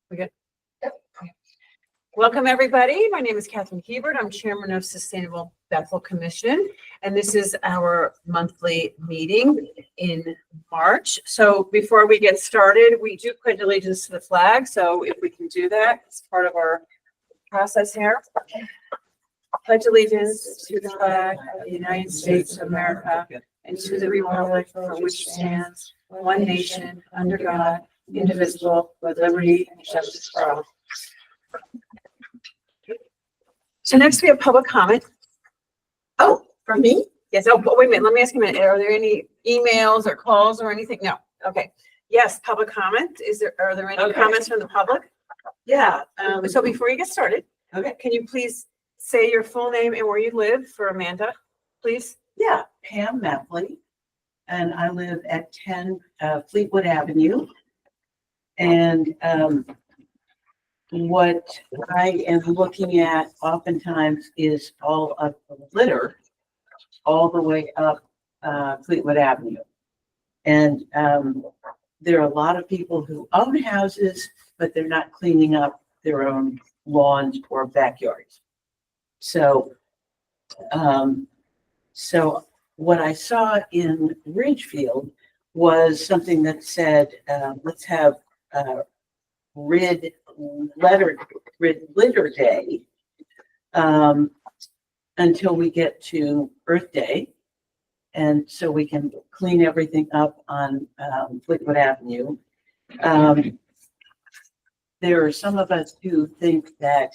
We good? Yep. Welcome, everybody. My name is Catherine Hebert. I'm chairman of Sustainable Bethel Commission, and this is our monthly meeting in March. So before we get started, we do pledge allegiance to the flag. So if we can do that, it's part of our process here. Pledge allegiance to the flag of the United States of America and to the republic for which stands one nation under God, indivisible, with liberty and justice for all. So next we have public comment. Oh, from me? Yes. Oh, but wait a minute. Let me ask you a minute. Are there any emails or calls or anything? No. Okay. Yes. Public comment. Are there any comments from the public? Yeah. So before you get started, can you please say your full name and where you live for Amanda, please? Yeah, Pam Mapley, and I live at 10 Fleetwood Avenue. And what I am looking at oftentimes is all of the litter all the way up Fleetwood Avenue. And there are a lot of people who own houses, but they're not cleaning up their own lawns or backyards. So what I saw in Ridgefield was something that said, let's have Rid Litter Day until we get to Earth Day. And so we can clean everything up on Fleetwood Avenue. There are some of us who think that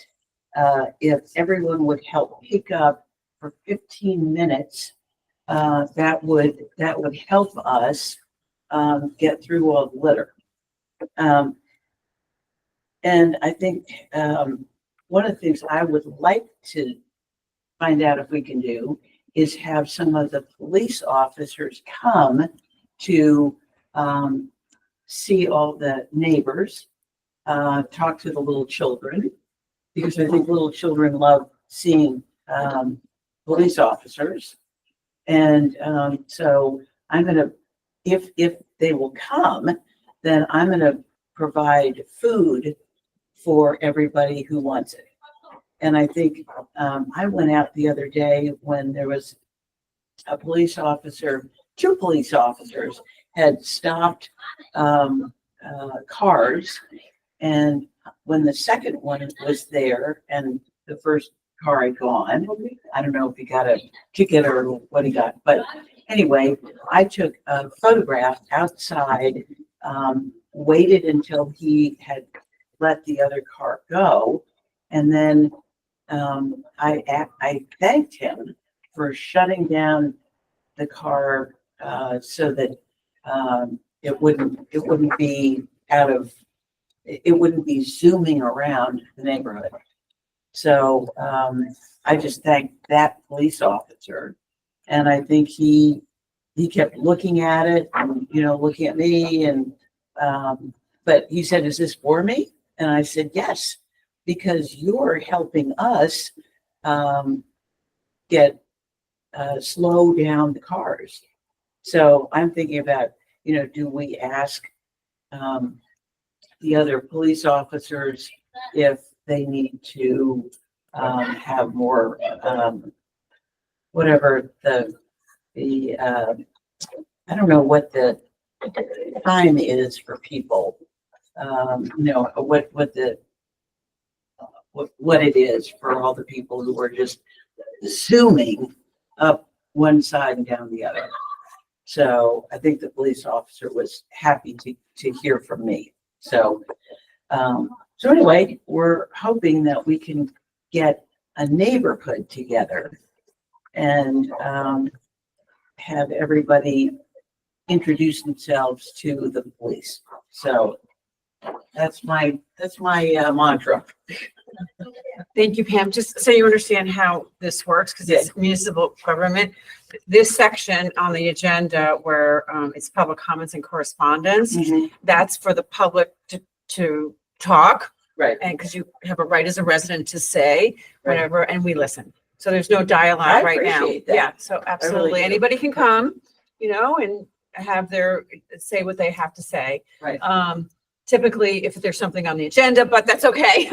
if everyone would help pick up for 15 minutes, that would help us get through all the litter. And I think one of the things I would like to find out if we can do is have some of the police officers come to see all the neighbors, talk to the little children, because I think little children love seeing police officers. And so I'm going to, if they will come, then I'm going to provide food for everybody who wants it. And I think I went out the other day when there was a police officer, two police officers had stopped cars. And when the second one was there and the first car had gone, I don't know if he got a ticket or what he got, but anyway, I took a photograph outside, waited until he had let the other car go, and then I thanked him for shutting down the car so that it wouldn't be zooming around the neighborhood. So I just thanked that police officer, and I think he kept looking at it and looking at me, and but he said, "Is this for me?" And I said, "Yes, because you're helping us get slow down the cars." So I'm thinking about, do we ask the other police officers if they need to have more, whatever the I don't know what the time is for people, what it is for all the people who are just zooming up one side and down the other. So I think the police officer was happy to hear from me. So anyway, we're hoping that we can get a neighborhood together and have everybody introduce themselves to the police. So that's my mantra. Thank you, Pam. Just so you understand how this works, because it's municipal government. This section on the agenda where it's public comments and correspondence, that's for the public to talk. Right. And because you have a right as a resident to say whatever, and we listen. So there's no dialogue right now. That. Yeah. So absolutely. Anybody can come, and have say what they have to say. Right. typically if there's something on the agenda, but that's okay.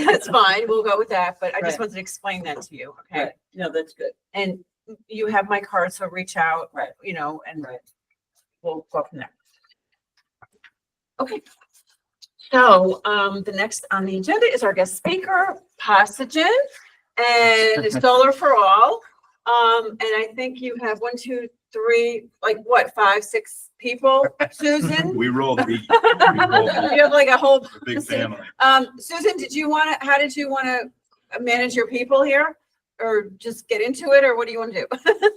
That's fine. We'll go with that. But I just Right. wanted to explain that to you. Okay. Right. No, that's good. And you have my card, so reach out, Right. and Right. we'll go from there. Okay. So, the next on the agenda is our guest speaker, Posigen, and Solar for All. And I think you have 1, 2, 3, like what, 5, 6 people, Susan? We rolled deep. You have like a whole, A big family. Susan, how did you want to manage your people here? Or just get into it, or what do you want to do?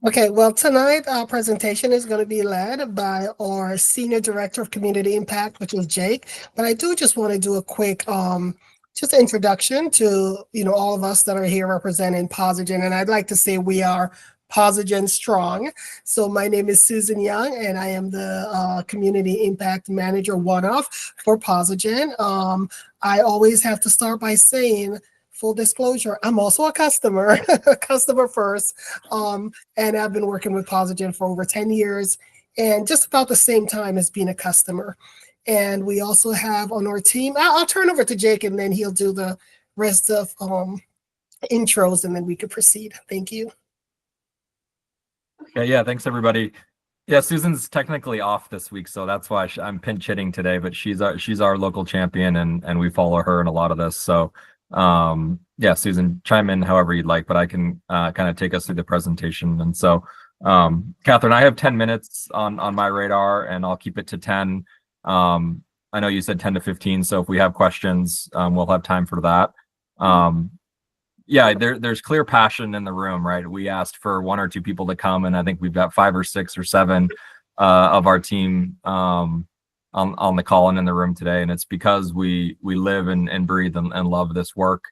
Okay, well, tonight our presentation is going to be led by our Senior Director of Community Impact, which is Jake. But I do just want to do a quick just introduction to, all of us that are here representing Posigen. And I'd like to say we are Posigen Strong. So my name is Susan Young, and I am the Community Impact Manager one-off for Posigen. I always have to start by saying, full disclosure, I'm also a customer, customer first. And I've been working with Posigen for over 10 years and just about the same time as being a customer. And we also have on our team, I'll turn over to Jake and then he'll do the rest of intros and then we can proceed. Thank you. Okay, yeah, thanks everybody. Yeah, Susan's technically off this week, so that's why I'm pinch hitting today, but she's our local champion and we follow her in a lot of this. So yeah, Susan, chime in however you'd like, but I can kind of take us through the presentation. And so Catherine, I have 10 minutes on my radar and I'll keep it to 10. I know you said 10 to 15, so if we have questions, we'll have time for that. Yeah, there's clear passion in the room, right? We asked for 1 or 2 people to come, and I think we've got 5 or 6 or 7 of our team on the call and in the room today, and it's because we live and breathe and love this work.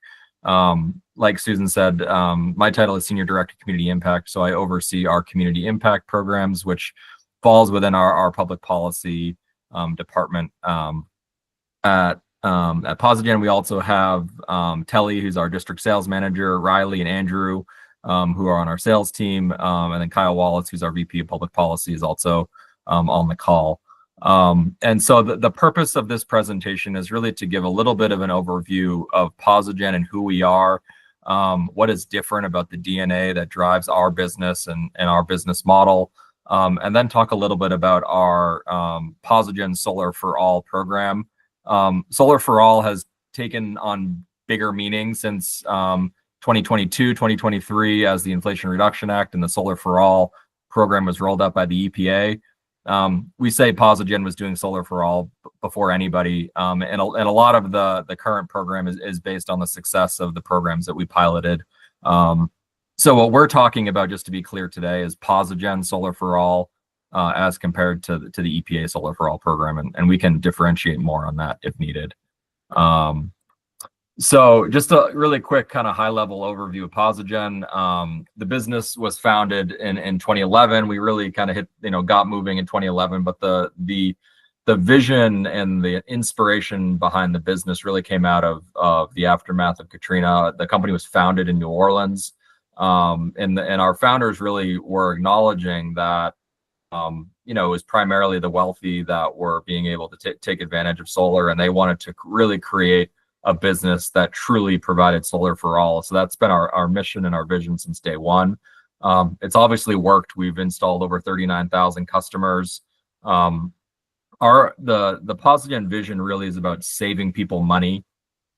Like Susan said, my title is Senior Director of Community Impact, so I oversee our community impact programs, which falls within our public policy department. At Posigen, we also have Telly, who's our district sales manager, Riley and Andrew, who are on our sales team, and then Kyle Wallace, who's our VP of Public Policy, is also on the call. And so the purpose of this presentation is really to give a little bit of an overview of Posigen and who we are, what is different about the DNA that drives our business and our business model, and then talk a little bit about our Posigen Solar for All program. Solar for All has taken on bigger meaning since 2022, 2023, as the Inflation Reduction Act and the Solar for All program was rolled out by the EPA. We say Posigen was doing Solar for All before anybody, and a lot of the current program is based on the success of the programs that we piloted. So what we're talking about, just to be clear today, is Posigen Solar for All as compared to the EPA Solar for All program, and we can differentiate more on that if needed. So just a really quick kind of high-level overview of Posigen. The business was founded in 2011. We really kind of got moving in 2011, but the vision and the inspiration behind the business really came out of the aftermath of Katrina. The company was founded in New Orleans, and our founders really were acknowledging that it was primarily the wealthy that were being able to take advantage of solar, and they wanted to really create a business that truly provided solar for all. So that's been our mission and our vision since day one. It's obviously worked. We've installed over 39,000 customers. The Posigen vision really is about saving people money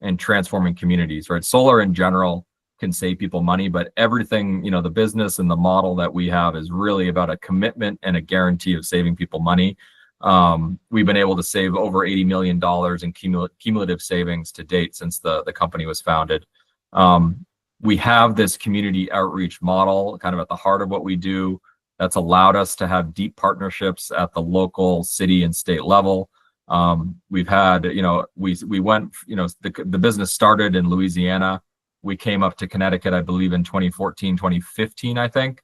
and transforming communities, right? Solar in general can save people money, but everything, the business and the model that we have is really about a commitment and a guarantee of saving people money. We've been able to save over $80 million in cumulative savings to date since the company was founded. We have this community outreach model kind of at the heart of what we do that's allowed us to have deep partnerships at the local, city, and state level. We've had, we went, the business started in Louisiana. We came up to Connecticut, I believe, in 2014, 2015, I think.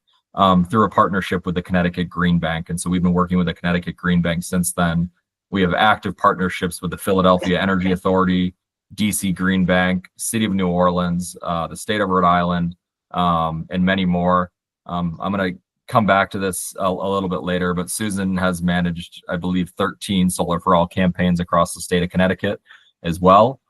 Through a partnership with the Connecticut Green Bank. And so we've been working with the Connecticut Green Bank since then. We have active partnerships with the Philadelphia Energy Authority, DC Green Bank, City of New Orleans, the state of Rhode Island, and many more. I'm going to come back to this a little bit later, but Susan has managed, I believe, 13 Solar for All campaigns across the state of Connecticut as well.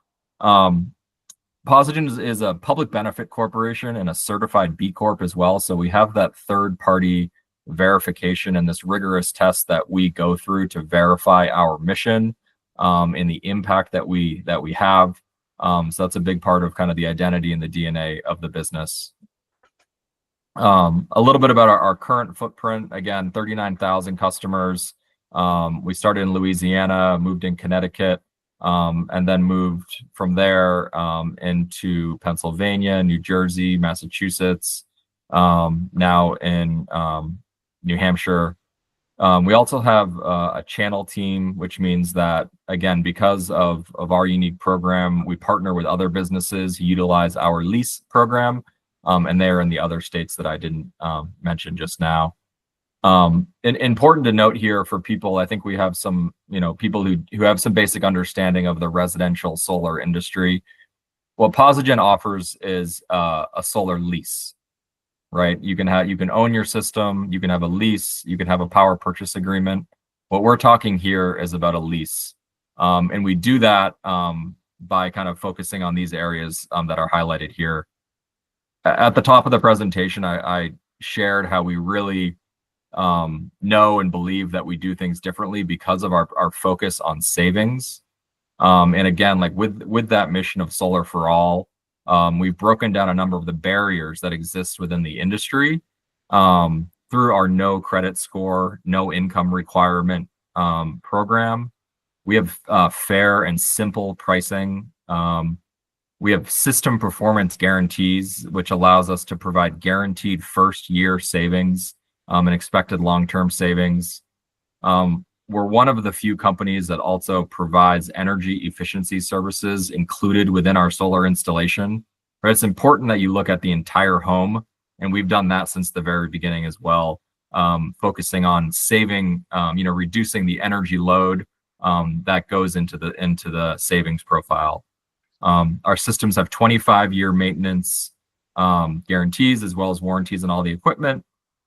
Posigen is a public benefit corporation and a certified B Corp as well. So we have that third party verification and this rigorous test that we go through to verify our mission and the impact that we have. So that's a big part of kind of the identity and the DNA of the business. A little bit about our current footprint. Again, 39,000 customers. We started in Louisiana, moved in Connecticut, and then moved from there into Pennsylvania, New Jersey, Massachusetts, now in New Hampshire. We also have a channel team, which means that, again, because of our unique program, we partner with other businesses who utilize our lease program, and they're in the other states that I didn't mention just now. And important to note here for people, I think we have some, people who have some basic understanding of the residential solar industry. What Posigen offers is a solar lease, right? You can own your system, you can have a lease, you can have a power purchase agreement. What we're talking here is about a lease. And we do that by kind of focusing on these areas that are highlighted here. At the top of the presentation, I shared how we really know and believe that we do things differently because of our focus on savings. And again, like with that mission of Solar for All, we've broken down a number of the barriers that exist within the industry through our no credit score, no income requirement program. We have fair and simple pricing. We have system performance guarantees, which allows us to provide guaranteed first year savings and expected long-term savings. We're one of the few companies that also provides energy efficiency services included within our solar installation. Right? It's important that you look at the entire home, and we've done that since the very beginning as well, focusing on saving, reducing the energy load that goes into the savings profile. Our systems have 25-year maintenance guarantees as well as warranties on all the equipment.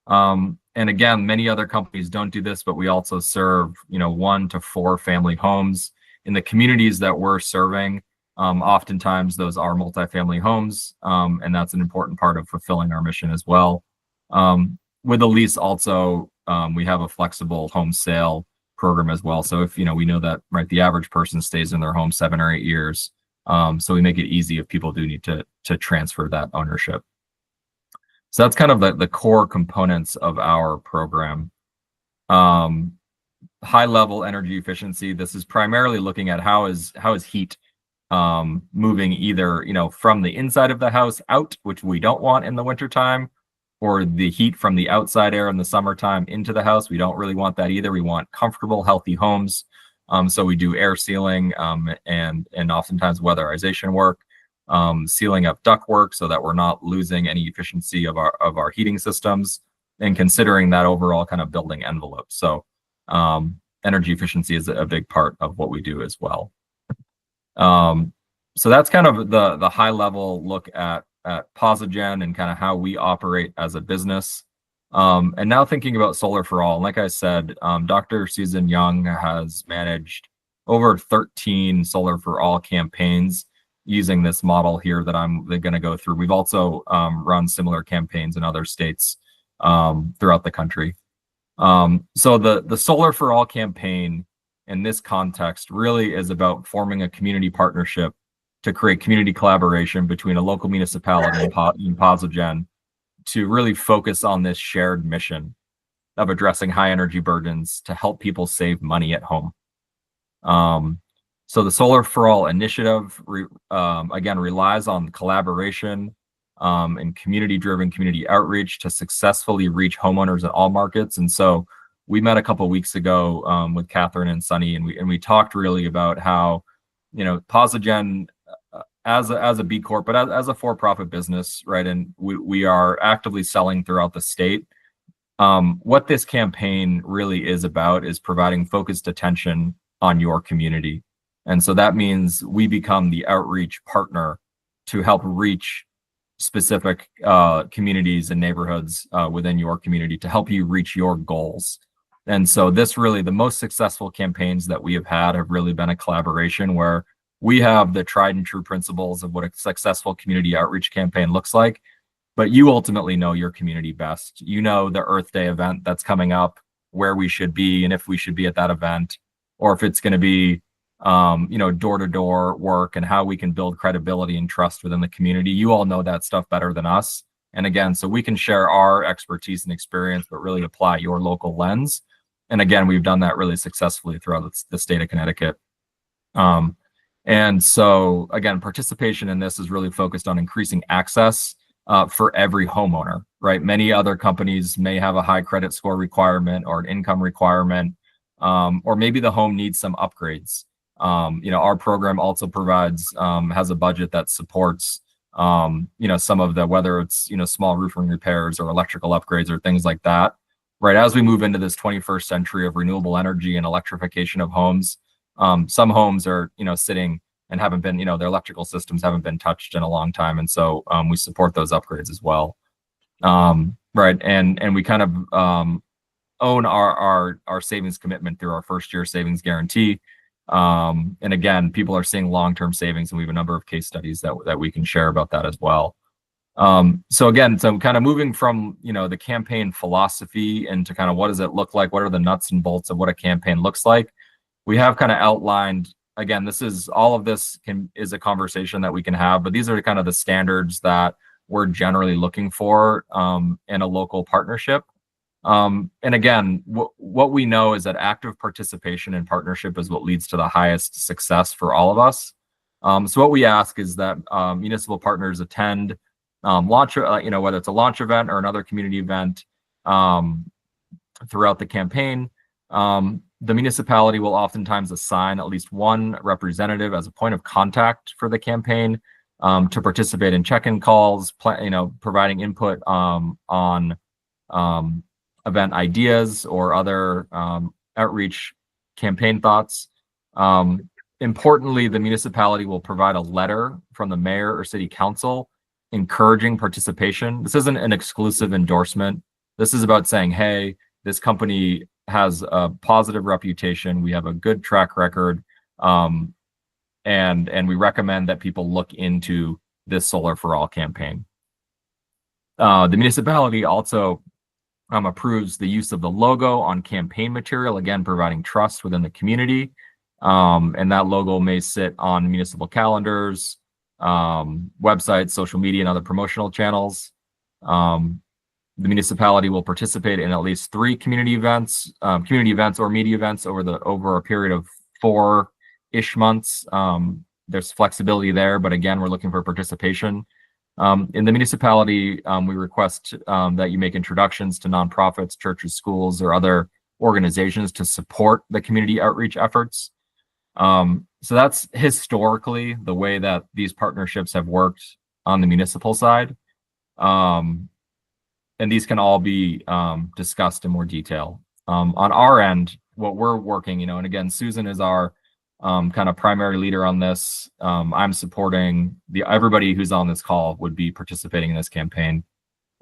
And again, many other companies don't do this, but we also serve, 1 to 4 family homes in the communities that we're serving. Oftentimes those are multifamily homes, and that's an important part of fulfilling our mission as well. With the lease also, we have a flexible home sale program as well. So if, we know that, right, the average person stays in their home 7 or 8 years. So we make it easy if people do need to transfer that ownership. So that's kind of the core components of our program. High level energy efficiency. This is primarily looking at how is heat moving either, from the inside of the house out, which we don't want in the wintertime, or the heat from the outside air in the summertime into the house. We don't really want that either. We want comfortable, healthy homes. So we do air sealing and oftentimes weatherization work. Sealing up ductwork so that we're not losing any efficiency of our heating systems, and considering that overall kind of building envelope. So energy efficiency is a big part of what we do as well. So that's kind of the high level look at Posigen and kind of how we operate as a business. And now thinking about Solar for All, like I said, Dr. Susan Young has managed over 13 Solar for All campaigns using this model here that I'm going to go through. We've also run similar campaigns in other states throughout the country. So the Solar for All campaign in this context really is about forming a community partnership to create community collaboration between a local municipality and Posigen to really focus on this shared mission of addressing high energy burdens to help people save money at home. So the Solar for All initiative, again, relies on collaboration and community-driven community outreach to successfully reach homeowners in all markets. And so we met a couple of weeks ago with Catherine and Sunny, and we talked really about how, Posigen as a B Corp, but as a for-profit business, right? And we are actively selling throughout the state. What this campaign really is about is providing focused attention on your community. And so that means we become the outreach partner to help reach specific communities and neighborhoods within your community to help you reach your goals. And so this really, the most successful campaigns that we have had have really been a collaboration where we have the tried and true principles of what a successful community outreach campaign looks like, but you ultimately know your community best. You know the Earth Day event that's coming up, where we should be and if we should be at that event, or if it's going to be door-to-door work and how we can build credibility and trust within the community. You all know that stuff better than us. And again, so we can share our expertise and experience, but really apply your local lens. And again, we've done that really successfully throughout the state of Connecticut. And so again, participation in this is really focused on increasing access for every homeowner, right? Many other companies may have a high credit score requirement or an income requirement, or maybe the home needs some upgrades. Our program also provides, has a budget that supports, some of the, whether it's, small roofing repairs or electrical upgrades or things like that, right? As we move into this 21st century of renewable energy and electrification of homes, some homes are, sitting and haven't been, their electrical systems haven't been touched in a long time. And so we support those upgrades as well. Right. And we kind of own our savings commitment through our first year savings guarantee. And again, people are seeing long-term savings, and we have a number of case studies that we can share about that as well. So kind of moving from, the campaign philosophy into kind of what does it look like? What are the nuts and bolts of what a campaign looks like? We have kind of outlined, again, this is a conversation that we can have, but these are kind of the standards that we're generally looking for in a local partnership. And again, what we know is that active participation and partnership is what leads to the highest success for all of us. So what we ask is that municipal partners attend launch, whether it's a launch event or another community event throughout the campaign. The municipality will oftentimes assign at least one representative as a point of contact for the campaign to participate in check-in calls, providing input on event ideas or other outreach campaign thoughts. Importantly, the municipality will provide a letter from the mayor or city council encouraging participation. This isn't an exclusive endorsement. This is about saying, hey, this company has a positive reputation. We have a good track record. And we recommend that people look into this Solar for All campaign. The municipality also approves the use of the logo on campaign material, again, providing trust within the community. And that logo may sit on municipal calendars, websites, social media, and other promotional channels. The municipality will participate in at least 3 community events or media events over a period of 4-ish months. There's flexibility there, but again, we're looking for participation. In the municipality, we request that you make introductions to nonprofits, churches, schools, or other organizations to support the community outreach efforts. So that's historically the way that these partnerships have worked on the municipal side. And these can all be discussed in more detail. On our end, what we're working, and again, Susan is our kind of primary leader on this. I'm supporting everybody who's on this call would be participating in this campaign.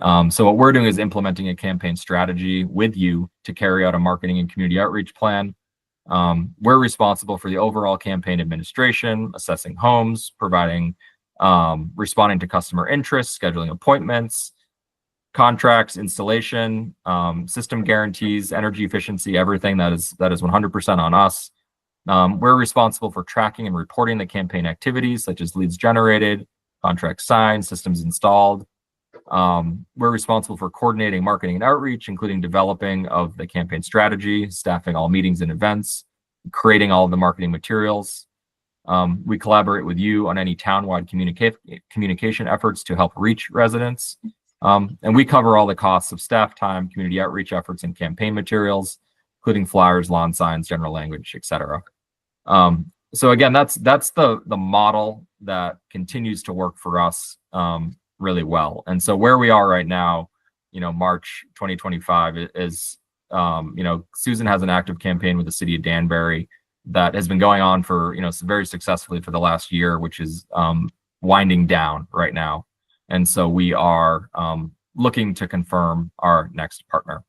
So what we're doing is implementing a campaign strategy with you to carry out a marketing and community outreach plan. We're responsible for the overall campaign administration, assessing homes, providing, responding to customer interests, scheduling appointments, contracts, installation, system guarantees, energy efficiency, everything that is 100% on us. We're responsible for tracking and reporting the campaign activities, such as leads generated, contracts signed, systems installed. We're responsible for coordinating marketing and outreach, including developing of the campaign strategy, staffing all meetings and events, creating all of the marketing materials. We collaborate with you on any townwide communication efforts to help reach residents. And we cover all the costs of staff time, community outreach efforts, and campaign materials, including flyers, lawn signs, general language, etc. So again, that's the model that continues to work for us really well. And so where we are right now, March 2025 is, Susan has an active campaign with the city of Danbury that has been going on for, very successfully for the last year, which is winding down right now. And so we are looking to confirm our next partner.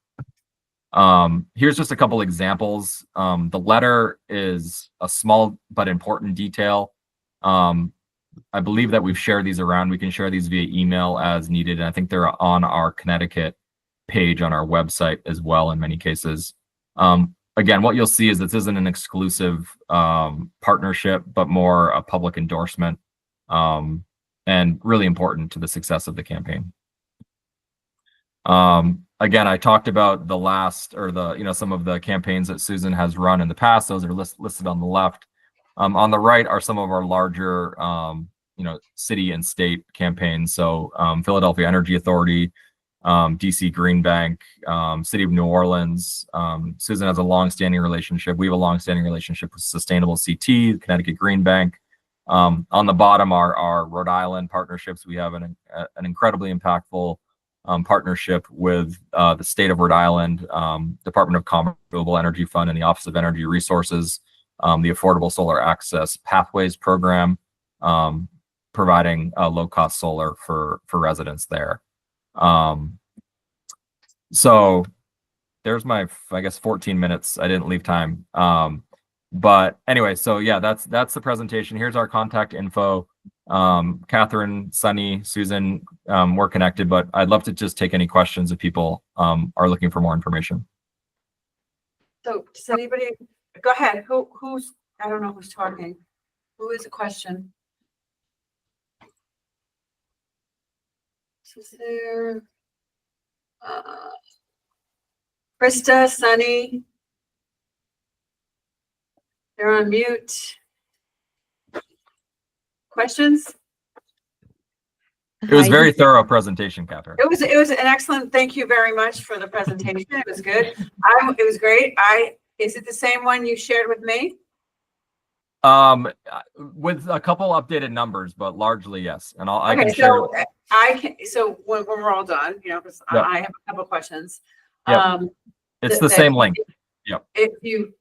Here's just a couple examples. The letter is a small but important detail. I believe that we've shared these around. We can share these via email as needed. And I think they're on our Connecticut page on our website as well in many cases. Again, what you'll see is this isn't an exclusive partnership, but more a public endorsement, and really important to the success of the campaign. Again, I talked about the last, or the, some of the campaigns that Susan has run in the past. Those are listed on the left. On the right are some of our larger, city and state campaigns. So Philadelphia Energy Authority, DC Green Bank, City of New Orleans. Susan has a long-standing relationship. We have a long-standing relationship with Sustainable CT, Connecticut Green Bank. On the bottom are our Rhode Island partnerships. We have an incredibly impactful partnership with the state of Rhode Island, Department of Commerce, Renewable Energy Fund, and the Office of Energy Resources, the Affordable Solar Access Pathways Program, providing low-cost solar for residents there. So there's my, I guess, 14 minutes. I didn't leave time. But anyway, so yeah, that's the presentation. Here's our contact info. Catherine, Sunny, Susan, we're connected, but I'd love to just take any questions if people are looking for more information. So does anybody, go ahead. Who's, I don't know who's talking. Who is a question? Is there Krista, Sunny? They're on mute. Questions? It was very thorough presentation, Catherine. It was an excellent. Thank you very much for the presentation. It was good. It was great. Is it the same one you shared with me? With a couple updated numbers, but largely yes. And I Okay, can share. So when we're all done, because Yep. I have a couple questions. Yep. It's the same link. Yep. If you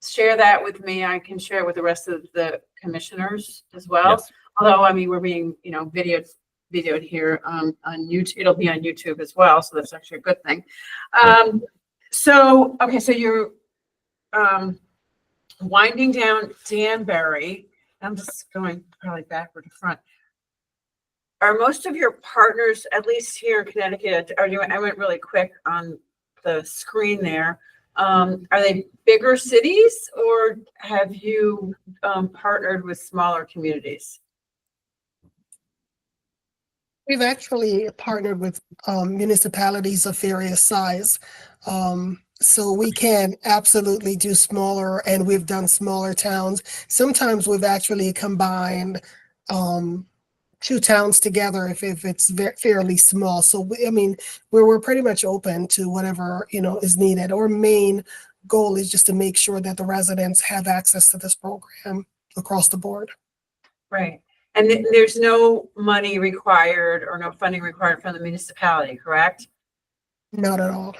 share that with me, I can share it with the rest of the commissioners as well. Yes. Although, I mean, we're being, videoed here on YouTube. It'll be on YouTube as well, so that's actually a good thing. So you're winding down Danbury. I'm just going probably backward to front. Are most of your partners, at least here in Connecticut, I went really quick on the screen there. Are they bigger cities, or have you partnered with smaller communities? We've actually partnered with municipalities of various size. So we can absolutely do smaller, and we've done smaller towns. Sometimes we've actually combined two towns together if it's fairly small. So we're pretty much open to whatever is needed. Our main goal is just to make sure that the residents have access to this program across the board. Right. And there's no money required or no funding required from the municipality, correct? Not at all.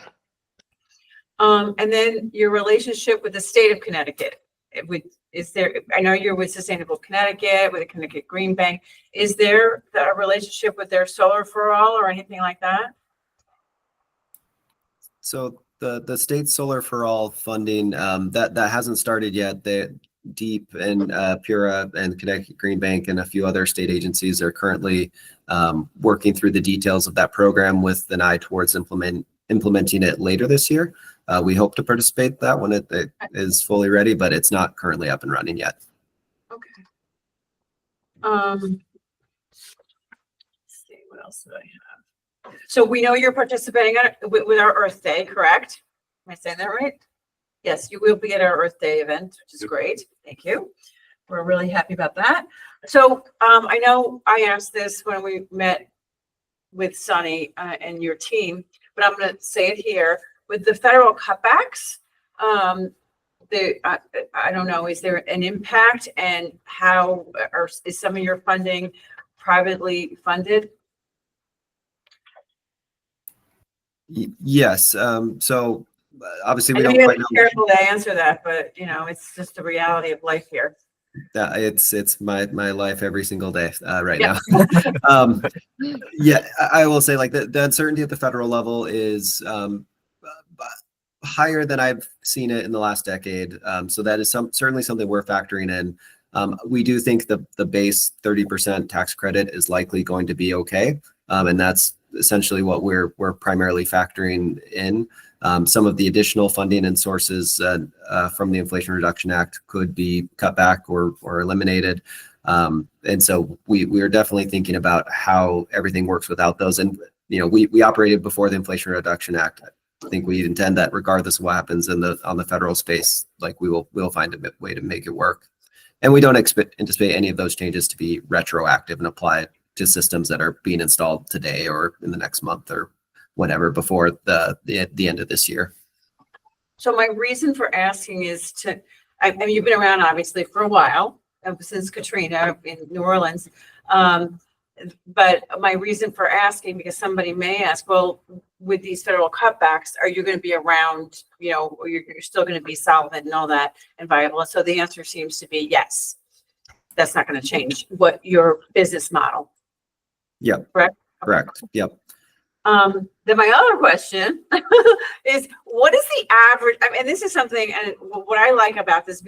And then your relationship with the state of Connecticut. I know you're with Sustainable Connecticut, with the Connecticut Green Bank. Is there a relationship with their Solar for All or anything like that? So the state Solar for All funding, that hasn't started yet. The DEEP and PURA and Connecticut Green Bank and a few other state agencies are currently working through the details of that program with an eye towards implementing it later this year. We hope to participate that when it is fully ready, but it's not currently up and running yet. Okay. Let's see, what else do I have? So we know you're participating with our Earth Day, correct? Am I saying that right? Yes, you will be at our Earth Day event, which is great. Thank you. We're really happy about that. So I know I asked this when we met with Sunny and your team, but I'm going to say it here. With the federal cutbacks, I don't know, is there an impact, and how is some of your funding privately funded? Yes. So obviously we I know don't you quite have to know. be careful to answer that, but it's just the reality of life here. It's my life every single day right Yeah. now. Yeah, I will say like the uncertainty at the federal level is higher than I've seen it in the last decade. So that is certainly something we're factoring in. We do think the base 30% tax credit is likely going to be okay, and that's essentially what we're primarily factoring in. Some of the additional funding and sources from the Inflation Reduction Act could be cut back or eliminated. And so we are definitely thinking about how everything works without those. And, you know, we operated before the Inflation Reduction Act. I think we intend that regardless of what happens on the federal space, like we'll find a way to make it work. And we don't anticipate any of those changes to be retroactive and apply to systems that are being installed today or in the next month or whatever before the end of this year. So my reason for asking is I mean, you've been around obviously for a while, since Katrina in New Orleans. But my reason for asking, because somebody may ask, well, with these federal cutbacks, are you going to be around, you know, or you're still going to be solvent and all that and viable? And so the answer seems to be yes. That's not going to change what your business model. Yep. Correct? Correct. Yep. Then my other question is, what is the average? I mean, and this is something, and what I like about this,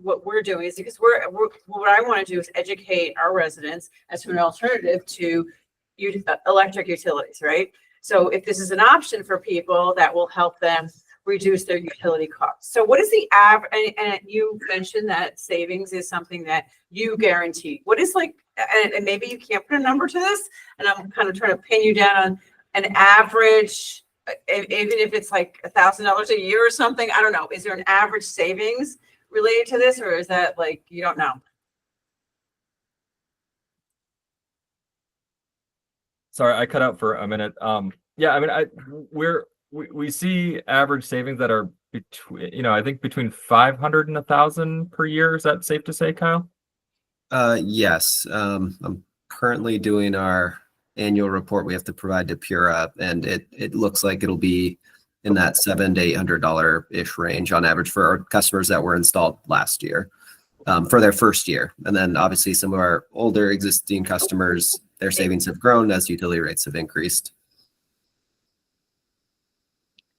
what we're doing is because what I want to do is educate our residents as to an alternative to electric utilities, right? So if this is an option for people, that will help them reduce their utility costs. So what is the average? And you mentioned that savings is something that you guarantee. What is like, and maybe you can't put a number to this, and I'm kind of trying to pin you down on an average, even if it's like $1,000 a year or something, I don't know. Is there an average savings related to this, or is that like, you don't know? Sorry, I cut out for a minute. Yeah, I mean, we see average savings that are between, you know, I think between 500 and 1,000 per year. Is that safe to say, Kyle? Yes. I'm currently doing our annual report we have to provide to Pura, and it looks like it'll be in that $700 to $800 ish range on average for our customers that were installed last year for their first year. And then obviously some of our older existing customers, their savings have grown as utility rates have increased.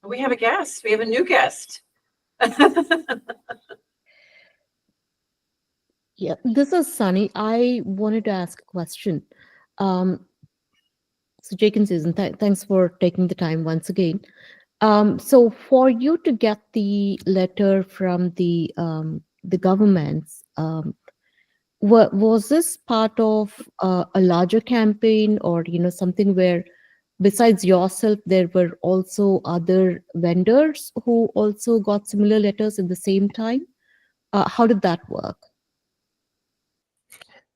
We have a guest. We have a new guest. Yeah, this is Sunny. I wanted to ask a question. So Jake and Susan, thanks for taking the time once again. So for you to get the letter from the governments, was this part of a larger campaign, or something where besides yourself there were also other vendors who also got similar letters at the same time? How did that work?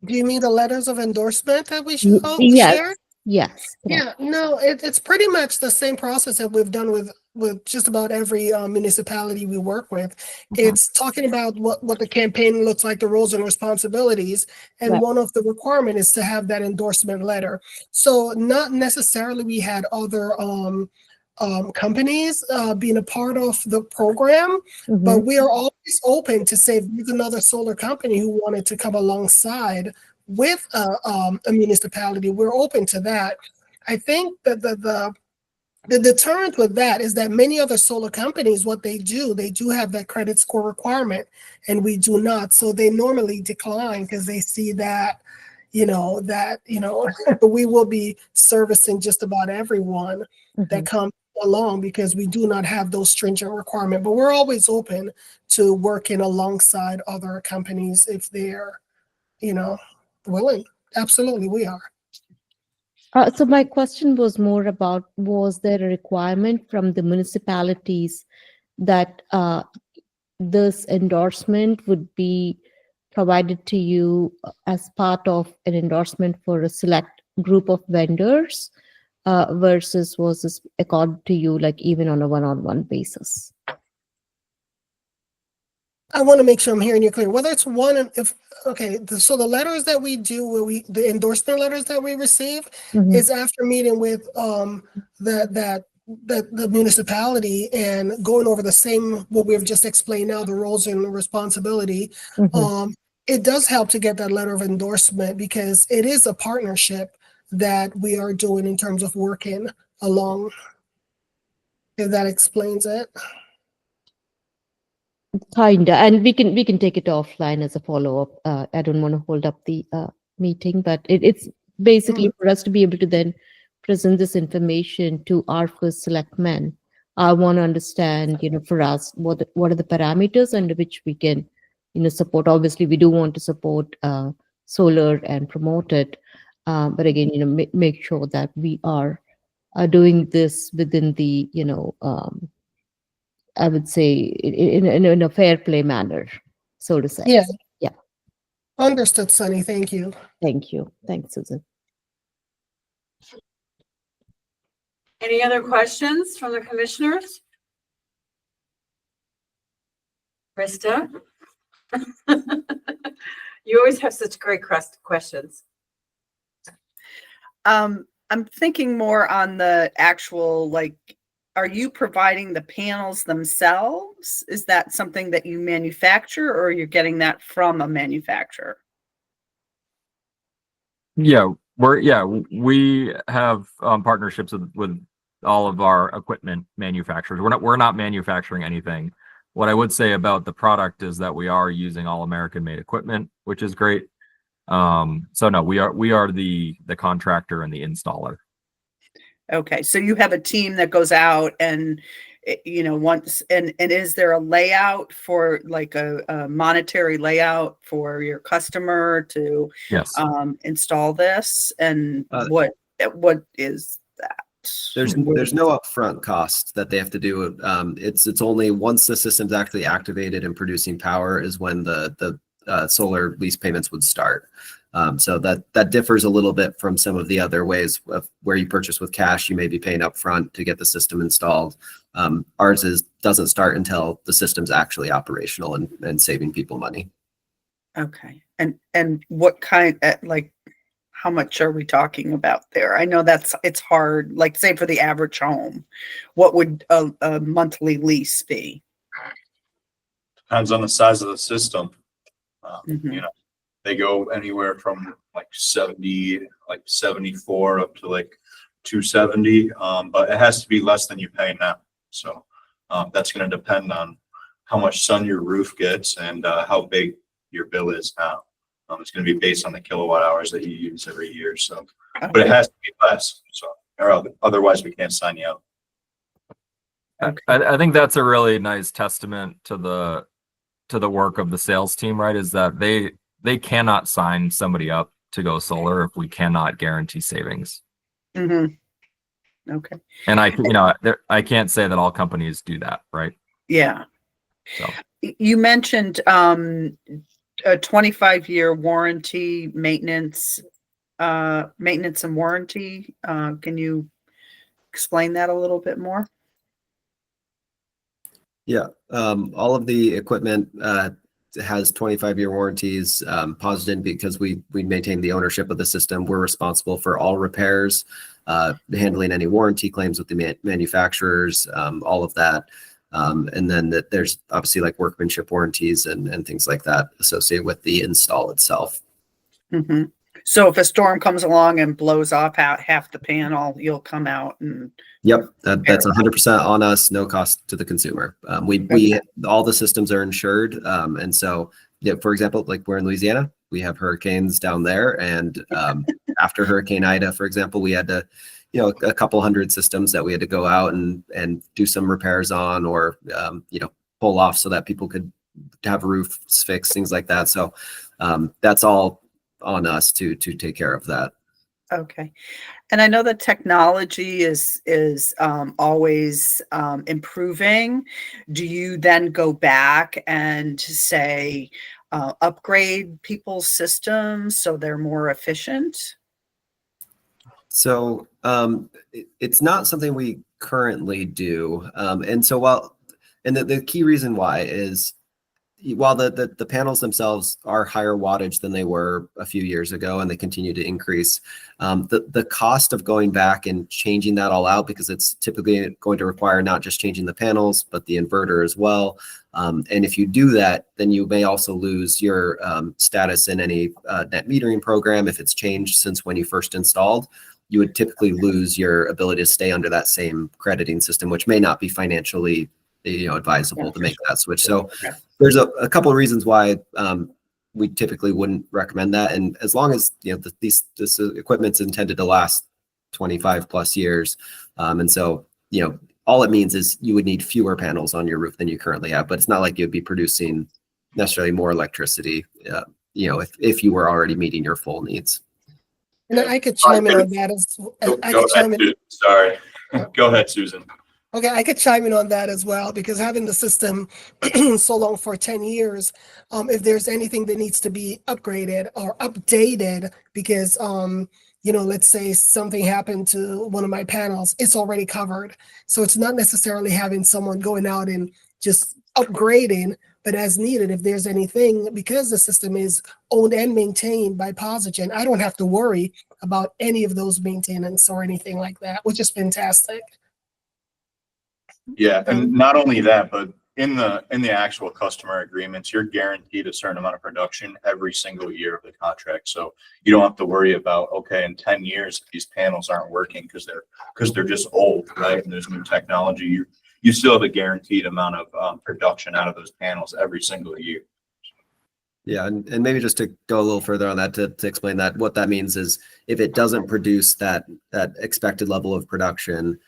Do you mean the letters of endorsement that we Yes. share? Yes. Yeah, no, it's pretty much the same process that we've done with just about every municipality we work with. It's talking about what the campaign looks like, the roles and responsibilities, and Right. one of the requirement is to have that endorsement letter. So not necessarily we had other companies being a part of the program, but we are always open to say if there's another solar company who wanted to come alongside with a municipality, we're open to that. I think that the deterrent with that is that many other solar companies, what they do have that credit score requirement, and we do not. So they normally decline because they see that, we will be servicing just about everyone that comes along because we do not have those stringent requirements. But we're always open to working alongside other companies if they're, willing. Absolutely, we are. So my question was more about, was there a requirement from the municipalities that this endorsement would be provided to you as part of an endorsement for a select group of vendors, versus was this accorded to you like even on a one-on-one basis? I want to make sure I'm hearing you clear. Whether it's one, so the letters that we do, the endorsement letters that we receive is after meeting with the municipality and going over the same what we've just explained now, the roles and responsibility. it does help to get that letter of endorsement because it is a partnership that we are doing in terms of working along. If that explains it. Kinda, and we can take it offline as a follow-up. I don't want to hold up the meeting, but it's basically for us to be able to then present this information to our first selectmen. I want to understand, for us, what are the parameters under which we can, support. Obviously, we do want to support solar and promote it, but again, make sure that we are doing this within the, I would say in a fair play manner, so to say. Yeah. Yeah. Understood, Sunny. Thank you. Thank you. Thanks, Susan. Any other questions from the commissioners? Krista? You always have such great questions. I'm thinking more on the actual, like, are you providing the panels themselves? Is that something that you manufacture, or you're getting that from a manufacturer? Yeah, we have partnerships with all of our equipment manufacturers. We're not manufacturing anything. What I would say about the product is that we are using all American made equipment, which is great. So no, we are the contractor and the installer. Okay, so you have a team that goes out and, once, and is there a layout for, like, a monetary layout for your customer to Yes. install this? And what is that? There's no upfront cost that they have to do. It's only once the system's actually activated and producing power is when the solar lease payments would start. So that differs a little bit from some of the other ways of where you purchase with cash. You may be paying upfront to get the system installed. Ours doesn't start until the system's actually operational and saving people money. Okay, and what kind, like, how much are we talking about there? I know it's hard, like, say for the average home, what would a monthly lease be? Depends on the size of the system. Mhm. They go anywhere from like 74 up to like 270. But it has to be less than you pay now. So that's going to depend on how much sun your roof gets and how big your bill is now. It's going to be based on the kilowatt hours that you use every year. So, but it has to be less. So, or otherwise we can't sign you up. Okay. I think that's a really nice testament to the work of the sales team, right? Is that they cannot sign somebody up to go solar if we cannot guarantee savings. Mm-hmm. Okay. And I can't say that all companies do that, right? Yeah. So You mentioned a 25-year warranty, maintenance and warranty. Can you explain that a little bit more? Yeah, all of the equipment has 25-year warranties. Positive because we maintain the ownership of the system. We're responsible for all repairs, handling any warranty claims with the manufacturers, all of that. And then there's obviously like workmanship warranties and things like that associated with the install itself. Mm-hmm. So if a storm comes along and blows off half the panel, you'll come out and. Yep, that's 100% on us, no cost to the consumer. We all the systems are insured, and so for example, like we're in Louisiana, we have hurricanes down there, and after Hurricane Ida, for example, we had to, a couple hundred systems that we had to go out and do some repairs on, or pull off so that people could have roofs fixed, things like that. So that's all on us to take care of that. Okay. And I know that technology is always improving. Do you then go back and say upgrade people's systems so they're more efficient? So it's not something we currently do. And so the key reason why is while the panels themselves are higher wattage than they were a few years ago, and they continue to increase, the cost of going back and changing that all out, because it's typically going to require not just changing the panels, but the inverter as well. And if you do that, then you may also lose your status in any net metering program. If it's changed since when you first installed, you would typically lose your ability to stay under that same crediting system, which may not be financially advisable to make that switch. So there's a couple of reasons why we typically wouldn't recommend that. And as long as this equipment's intended to last 25 plus years, and so all it means is you would need fewer panels on your roof than you currently have. But it's not like you'd be producing necessarily more electricity, if you were already meeting your full needs. And I could chime in on that Sorry. Go ahead, Susan. Okay, I could chime in on that as well, because having the system so long for 10 years, if there's anything that needs to be upgraded or updated, because, let's say something happened to one of my panels, it's already covered. So it's not necessarily having someone going out and just upgrading, but as needed, if there's anything, because the system is owned and maintained by Posigen, I don't have to worry about any of those maintenance or anything like that, which is fantastic. Yeah, and not only that, but in the actual customer agreements, you're guaranteed a certain amount of production every single year of the contract. So you don't have to worry about, okay, in 10 years these panels aren't working because they're just old, right? And there's new technology. You still have a guaranteed amount of production out of those panels every single year. Yeah, and maybe just to go a little further on that, to explain that, what that means is if it doesn't produce that expected level of production,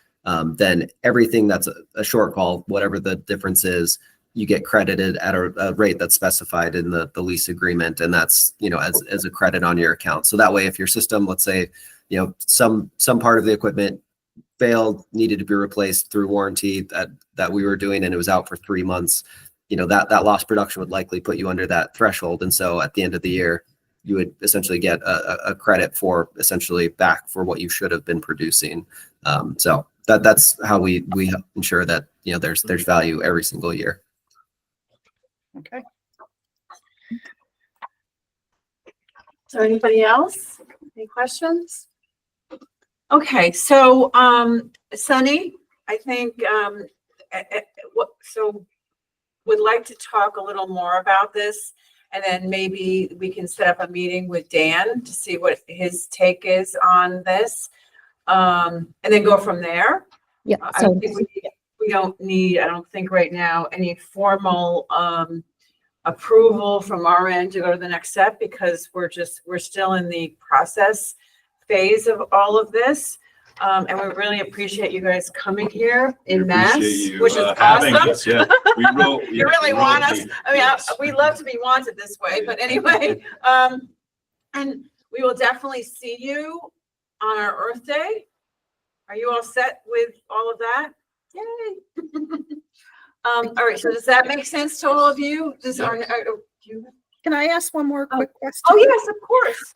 then everything that's a shortfall, whatever the difference is, you get credited at a rate that's specified in the lease agreement, and that's as a credit on your account. So that way, if your system, let's say, some part of the equipment failed, needed to be replaced through warranty that we were doing, and it was out for 3 months, that lost production would likely put you under that threshold, and so at the end of the year, you would essentially get a credit for essentially back for what you should have been producing. So that's how we ensure that there's value every single year. Okay. So anybody else? Any questions? Okay, so Sunny, I think would like to talk a little more about this, and then maybe we can set up a meeting with Dan to see what his take is on this, and then go from there. Yeah. I So think we don't need, I don't think right now, any formal approval from our end to go to the next step, because we're still in the process phase of all of this. And we really appreciate you guys coming here in mass, which is having awesome. us, yeah. You really want us. I mean, we love to be wanted this way, but anyway, and we will definitely see you on our Earth Day. Are you all set with all of that? Yay. All right, so does that make sense to all of you? Can I ask one more quick question? Oh, yes, of course.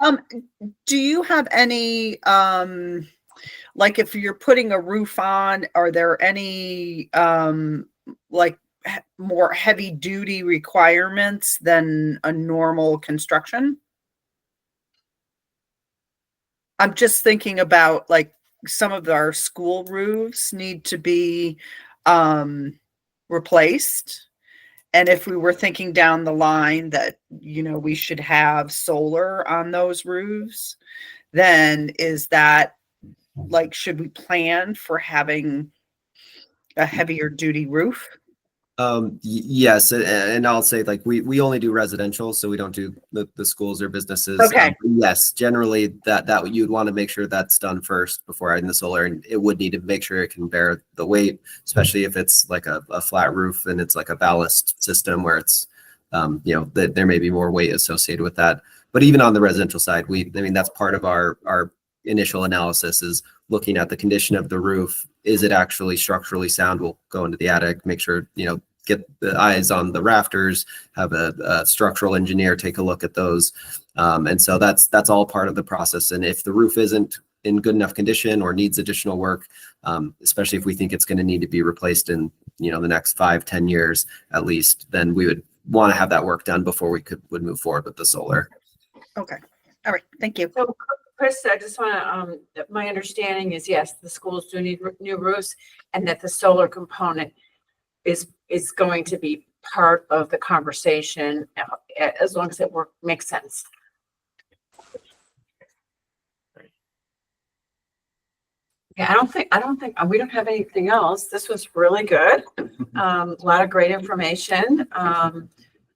Do you have any, like if you're putting a roof on, are there any, like more heavy duty requirements than a normal construction? I'm just thinking about, like, some of our school roofs need to be replaced. And if we were thinking down the line that, we should have solar on those roofs, then is that, like, should we plan for having a heavier duty roof? Yes, and I'll say, like, we only do residential, so we don't do the schools or businesses. Okay. Yes, generally that you'd want to make sure that's done first before adding the solar, and it would need to make sure it can bear the weight, especially if it's like a flat roof and it's like a ballast system where it's that there may be more weight associated with that. But even on the residential side, that's part of our initial analysis, is looking at the condition of the roof. Is it actually structurally sound? We'll go into the attic, make sure, get the eyes on the rafters, have a structural engineer take a look at those. And so that's all part of the process. And if the roof isn't in good enough condition or needs additional work, especially if we think it's going to need to be replaced in, the next 5-10 years at least, then we would want to have that work done before we would move forward with the solar. Okay. All right. Thank you. So Chris, I just want to, my understanding is, yes, the schools do need new roofs and that the solar component is going to be part of the conversation as long as it makes sense. Yeah, I don't think we don't have anything else. This was really good. A lot of great information.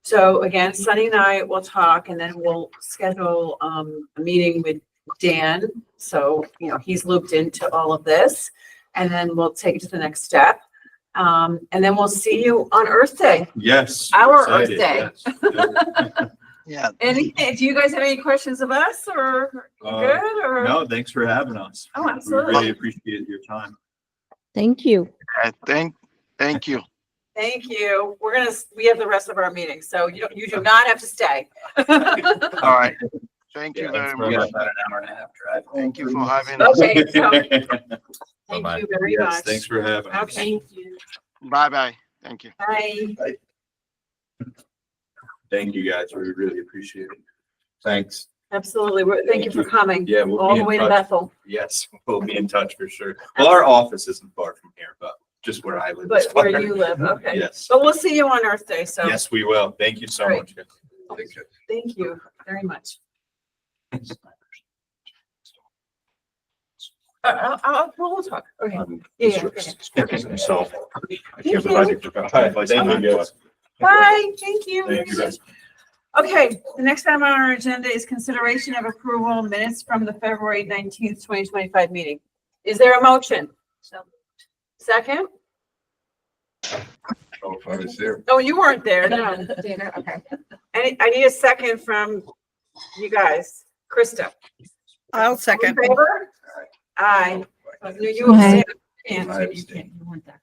So again, Sunny and I will talk, and then we'll schedule a meeting with Dan. So, you know, he's looped into all of this, and then we'll take it to the next step. And then we'll see you on Earth Day. Yes. Our excited, Earth Day. yes. Yeah. Do you guys have any questions of us, or you good? Or No, thanks for having us. Oh, We absolutely. really appreciate your time. Thank you. Thank you. Thank you. We have the rest of our meeting, so you do not have to stay. All right. Thank you Yeah, very thanks much. for About an hour and a half drive. Thank you for having us. Okay, so thank Bye-bye. you very Yes, much. thanks for having us. Okay, Bye-bye. Thank you. bye. Thank you guys. We really appreciate it. Thanks. Absolutely. Thank you for coming. Yeah, we'll All be the in way to touch. Bethel, Yes, we'll be in touch for sure. Well, our office isn't far from here, but just where I live. is but where far. you live, okay. Yes. But we'll see you on Earth Day, so Yes, we will. Thank you so All right. much. Thank you. thank you very much. We'll talk. Okay. Yeah. So. Thank you. Thank you guys. Bye. Thank you. Thank you guys. Okay, the next item on our agenda is consideration of approval minutes from the February 19th, 2025 meeting. Is there a motion? Second? Oh, I was there. Oh, you weren't there, no. Okay. I need a second from you guys. Krista. I'll All in second. favor? Aye. No, you Aye. can't. I You can't. You weren't there.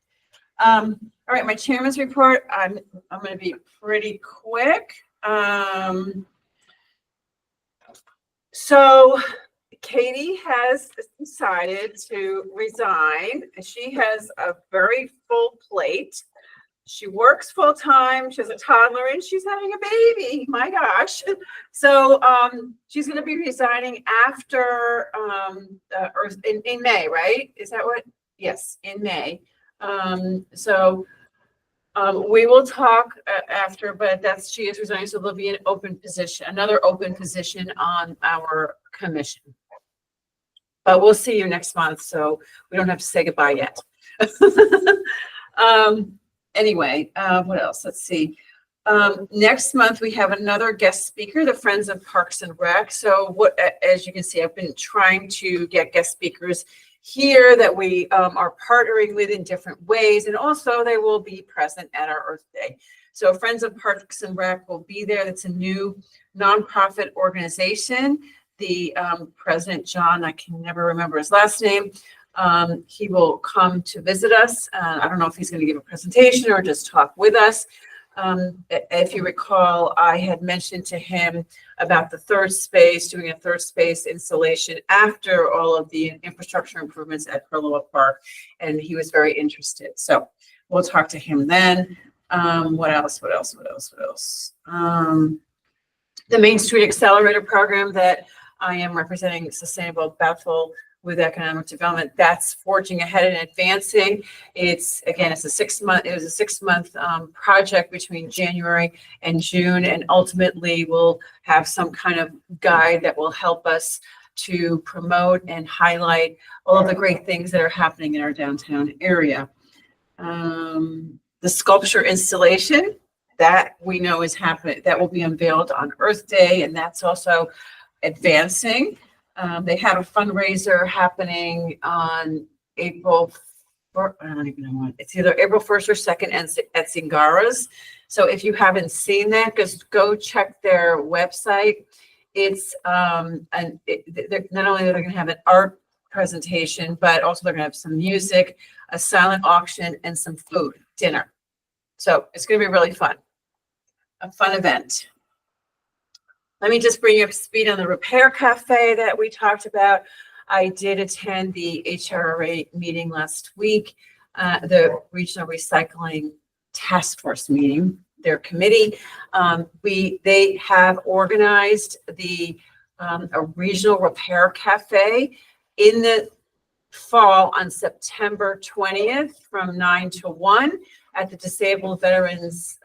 All right, my chairman's report. I'm gonna be pretty quick. So Katie has decided to resign. She has a very full plate. She works full time. She has a toddler and she's having a baby. My gosh. So she's going to be resigning after or in May, right? Is that what? Yes, in May. We will talk after, but she is resigning, so there'll be an open position, another open position on our commission. But we'll see you next month, so we don't have to say goodbye yet. Anyway, what else? Let's see. Next month, we have another guest speaker, the Friends of Parks and Rec. So as you can see, I've been trying to get guest speakers here that we are partnering with in different ways, and also they will be present at our Earth Day. So Friends of Parks and Rec will be there. That's a new nonprofit organization. The president, John, I can never remember his last name. He will come to visit us. I don't know if he's going to give a presentation or just talk with us. If you recall, I had mentioned to him about the third space, doing a third space installation after all of the infrastructure improvements at Perloa Park, and he was very interested. So we'll talk to him then. What else? The Main Street Accelerator Program that I am representing Sustainable Bethel with economic development, that's forging ahead and advancing. It was a 6-month project between January and June, and ultimately we'll have some kind of guide that will help us to promote and highlight all of the great things that are happening in our downtown area. The sculpture installation that we know is happening, that will be unveiled on Earth Day, and that's also advancing. They have a fundraiser happening on April, I don't even know what, it's either April 1st or 2nd at Zingara's. So if you haven't seen that, just go check their website. It's, not only are they going to have an art presentation, but also they're going to have some music, a silent auction, and some food, dinner. So it's going to be really fun, a fun event. Let me just bring you up to speed on the repair cafe that we talked about. I did attend the HRA meeting last week, the Regional Recycling Task Force meeting. their committee. They have organized a regional repair cafe in the fall on September 20th from 9 to 1 at the Disabled Veterans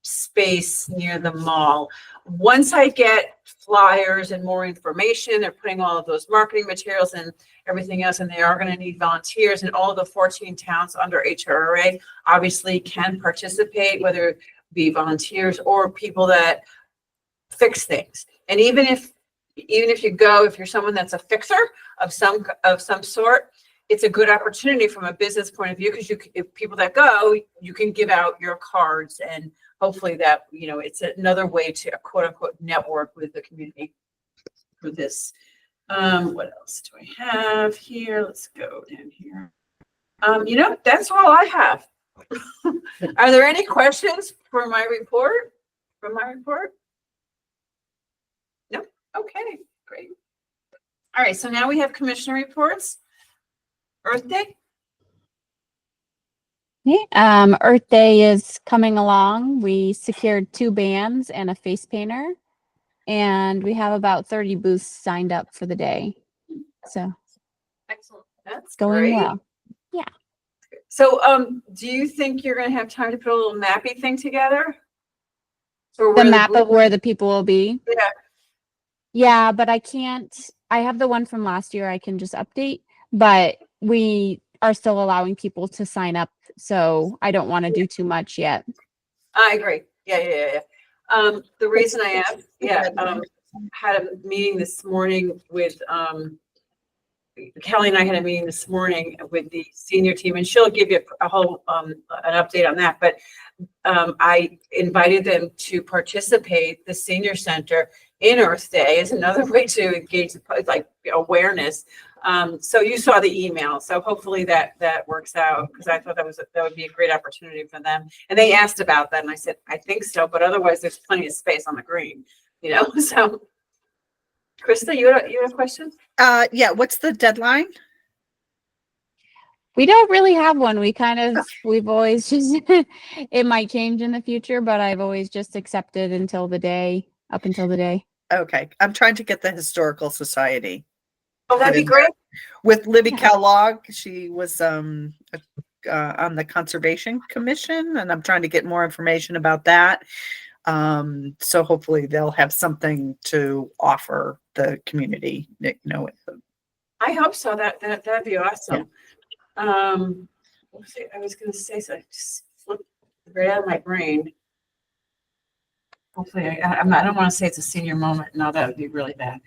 space near the mall. Once I get flyers and more information, they're putting all of those marketing materials and everything else, and they are going to need volunteers, and all the 14 towns under HRRA obviously can participate, whether it be volunteers or people that fix things. And even if you go, if you're someone that's a fixer of some sort, it's a good opportunity from a business point of view, because if people that go, you can give out your cards, and hopefully that, it's another way to quote unquote network with the community for this. What else do I have here? Let's go down here. That's all I have. Are there any questions for my report? No? Okay, great. All right, so now we have commissioner reports. Earth Day? Okay, Earth Day is coming along. We secured 2 bands and a face painter, and we have about 30 booths signed up for the day. So Excellent. That's going great. well. Yeah. So, do you think you're going to have time to put a little mappy thing together? For The where map of booth- where the people will be. Yeah. Yeah, but I can't. I have the one from last year. I can just update, but we are still allowing people to sign up, so I don't want to do too much yet. I agree. Yeah. The reason I asked, had a meeting this morning with, Kelly and I had a meeting this morning with the senior team, and she'll give you a whole, an update on that. But I invited them to participate. The senior center in Earth Day is another way to engage, like awareness. So you saw the email. So hopefully that works out, because I thought that would be a great opportunity for them. And they asked about that, and I said, I think so, but otherwise there's plenty of space on the green, So, Krista, you have a question? Yeah, what's the deadline? We don't really have one. We've always just, it might change in the future, but I've always just accepted up until the day. Okay, I'm trying to get the Historical Society. Oh, that'd be great. With Libby Yeah. Kellogg. She was on the Conservation Commission, and I'm trying to get more information about that. So hopefully they'll have something to offer the community, I hope so. That'd be awesome. I was going to say, so I just slipped right out of my brain. Hopefully, I don't want to say it's a senior moment. No, that would be really bad.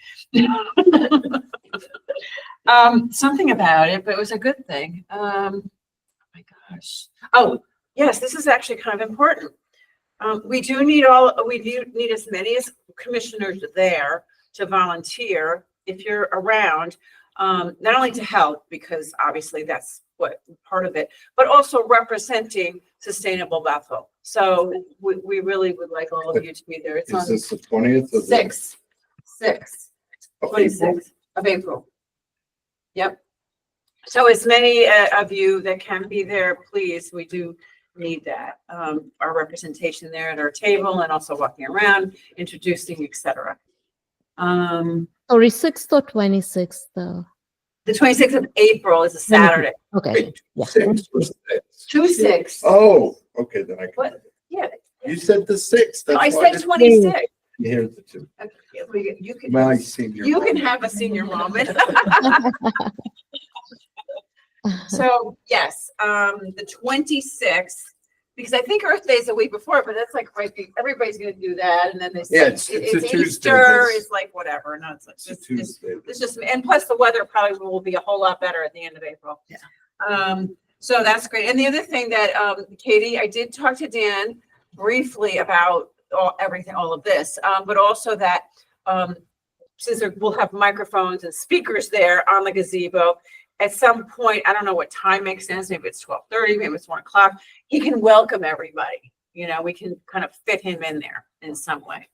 Something about it, but it was a good thing. Oh my gosh. Oh, yes, this is actually kind of important. We do need as many as commissioners there to volunteer if you're around, not only to help, because obviously that's what part of it, but also representing Sustainable Bethel. So we really would like all of you to be there. It's on Is this the 20th of 26th of April. Yep. So as many of you that can be there, please, we do need that. Our representation there at our table, and also walking around, introducing, etc. Sorry, 6th or 26th? The 26th of April is a Saturday. Okay. Yeah. 6th or 6th? 2/6. Oh, okay, then I can. What? Yeah. You said the 6th. No, I that's why said 26. Here's the 2. Okay, you can. My senior. You can moment. have a senior moment. So yes, the 26th, because I think Earth Day is a week before, but that's like right. Everybody's going to do that, and then they say Yeah, it's a Tuesday. Easter is like whatever. No, It's a Tuesday. it's just, and plus the weather probably will be a whole lot better at the end of April. Yeah. So that's great. And the other thing that Katie, I did talk to Dan briefly about all of this, but also that since we'll have microphones and speakers there on the gazebo, at some point, I don't know what time makes sense. Maybe it's 12:30, maybe it's 1 o'clock. He can welcome everybody. We can kind of fit him in there in some way.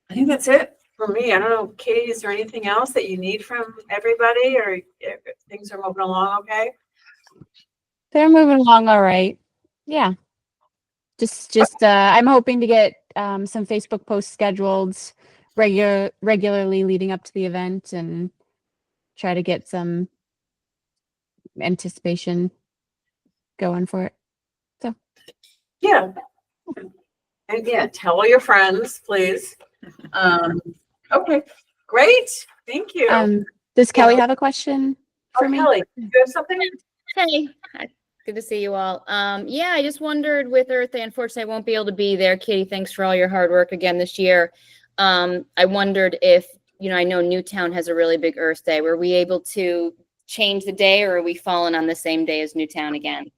I think that's it for me. I don't know, Katie, is there anything else that you need from everybody, or things are moving along okay? They're moving along all right. Yeah. I'm hoping to get some Facebook posts scheduled regularly leading up to the event and try to get some anticipation going for it. Yeah. And yeah, tell all your friends, please. Okay, great. Thank you. Does Kelly have a question for me? Kelly, do you have something? Hey, good to see you all. Yeah, I just wondered with Earth Day, unfortunately, I won't be able to be there. Katie, thanks for all your hard work again this year. I wondered if, I know Newtown has a really big Earth Day. Were we able to change the day, or are we falling on the same day as Newtown again?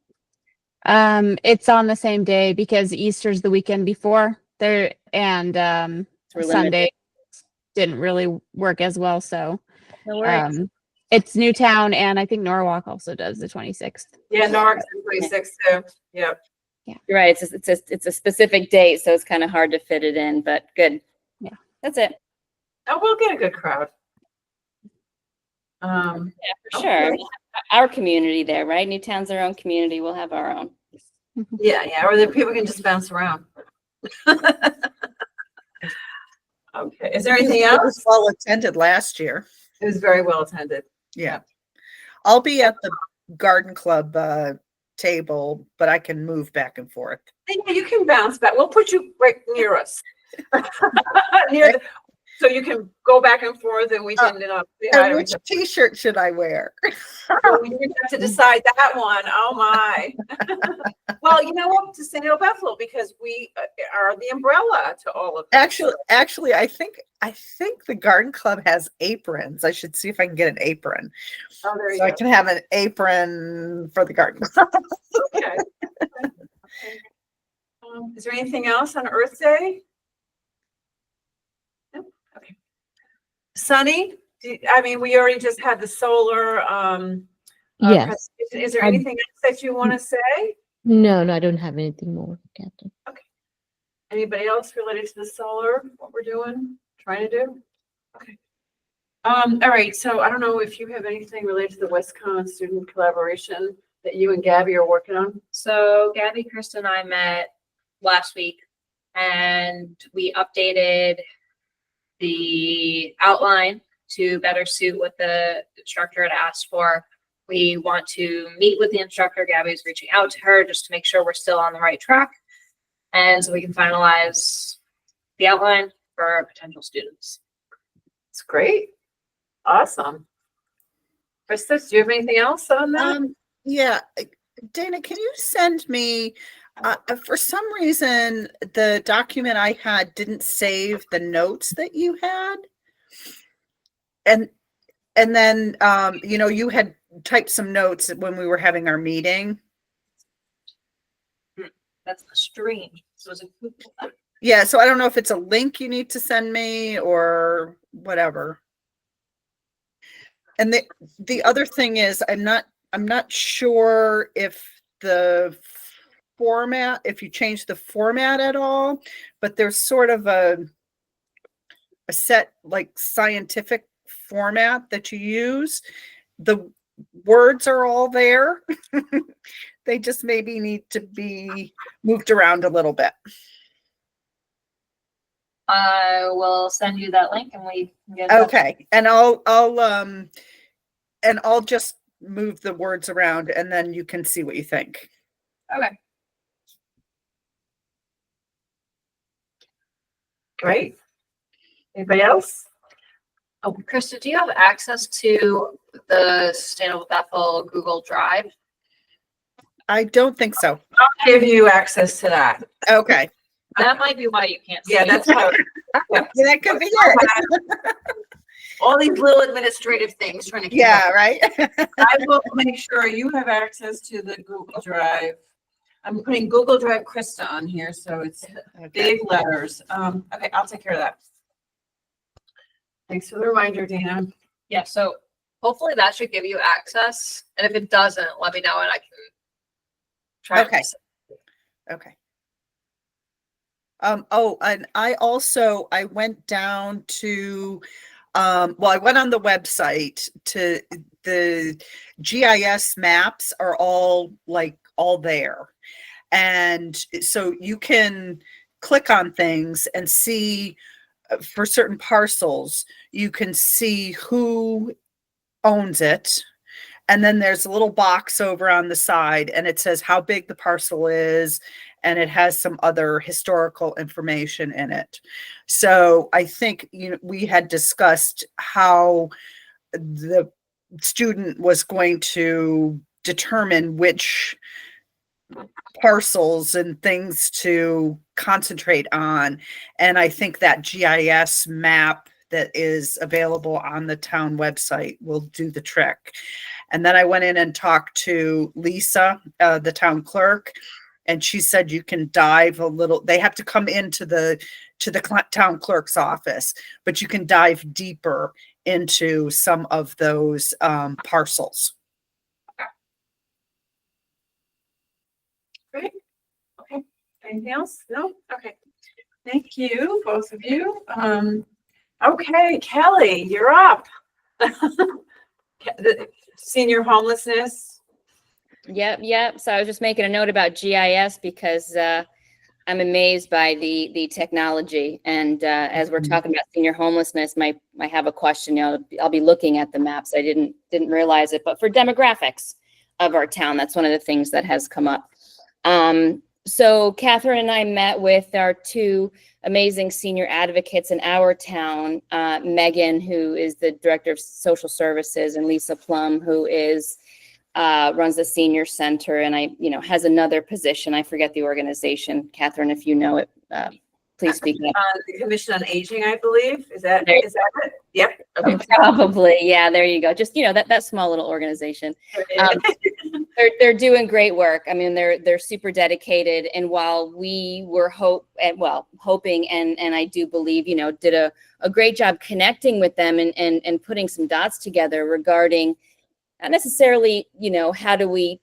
It's on the same day because Easter's the weekend before there, and We're limited. Sunday didn't really work as well. So No worries. it's Newtown, and I think Norwalk also does the 26th. Yeah, Norwalk's the 26th too. Yep. You're right. It's a specific date, so it's kind of hard to fit it in, but good. Yeah. That's it. Oh, we'll get a good crowd. Yeah, for Okay. sure. Our community there, right? Newtown's our own community. We'll have our own. Yeah, or the people can just bounce around. Okay, is there anything It else? was well attended last year. It was very well attended. Yeah. I'll be at the garden club table, but I can move back and forth. Yeah, you can bounce back. We'll put you right near us. So you can go back and forth and we can, say hi And to which each other. t-shirt should I wear? We have to decide that one. Oh my. Well, you know what, to St. Bethel, because we are the umbrella to all of this. Actually, I think the garden club has aprons. I should see if I can get an apron. Oh, there you So I go. can have an apron for the garden club. Okay. Is there anything else on Earth Day? No? Okay. Sunny, we already just had the solar, Yes. presentation. Is there anything else that you want to say? No, I don't have anything more, Captain. Anybody else related to the solar, what we're doing, trying to do? Okay. All right, so I don't know if you have anything related to the WestCon student collaboration that you and Gabby are working on? So Gabby, Krista, and I met last week, and we updated the outline to better suit what the instructor had asked for. We want to meet with the instructor. Gabby's reaching out to her just to make sure we're still on the right track, and so we can finalize the outline for our potential students. It's great. Awesome. Krista, do you have anything else on that? Yeah, Dana, can you send me, for some reason, the document I had didn't save the notes that you had. And then, you had typed some notes when we were having our meeting. That's strange. So it's a Google Doc. Yeah, so I don't know if it's a link you need to send me or whatever. And the other thing is, I'm not sure if the format, if you change the format at all, but there's sort of a set like scientific format that you use. The words are all there. They just maybe need to be moved around a little bit. I will send you that link and we can get Okay. And I'll just move the words around and then you can see what you think. Okay. Great. Anybody else? Oh, Krista, do you have access to the Sustainable Bethel Google Drive? I don't think so. I'll give you access to that. Okay. That might be why you can't see. Yeah, that's how. Yeah. That could be it. All these little administrative things trying to keep Yeah, up. right. I will make sure you have access to the Google Drive. I'm putting Google Drive Krista on here, so it's big letters. Okay, I'll take care of that. Thanks for the reminder, Dana. Yeah, so hopefully that should give you access. And if it doesn't, let me know and I can try. Okay. Okay. Oh, and I went down to, I went on the website to the GIS maps are all there. And so you can click on things and see for certain parcels, you can see who owns it. And then there's a little box over on the side and it says how big the parcel is. And it has some other historical information in it. So I think, we had discussed how the student was going to determine which parcels and things to concentrate on. And I think that GIS map that is available on the town website will do the trick. And then I went in and talked to Lisa, the town clerk, and she said you can dive a little. They have to come into the town clerk's office, but you can dive deeper into some of those parcels. Great. Okay. Anything else? No? Okay. Thank you, both of you. Okay, Kelly, you're up. The senior homelessness. Yep. So I was just making a note about GIS because I'm amazed by the technology. And as we're talking about senior homelessness, I have a question. I'll be looking at the maps. I didn't realize it, but for demographics of our town, that's one of the things that has come up. So Catherine and I met with our two amazing senior advocates in our town, Megan, who is the director of social services, and Lisa Plum, who is runs the senior center, and has another position. I forget the organization. Catherine, if you know it, please speak up. The Commission on Aging, I believe. Is that it? Yep. Okay. Probably. Yeah, there you go. Just, that small little organization. They're doing great work. I mean, they're super dedicated. And while we were hoping, and I do believe, did a great job connecting with them and putting some dots together regarding not necessarily, how do we,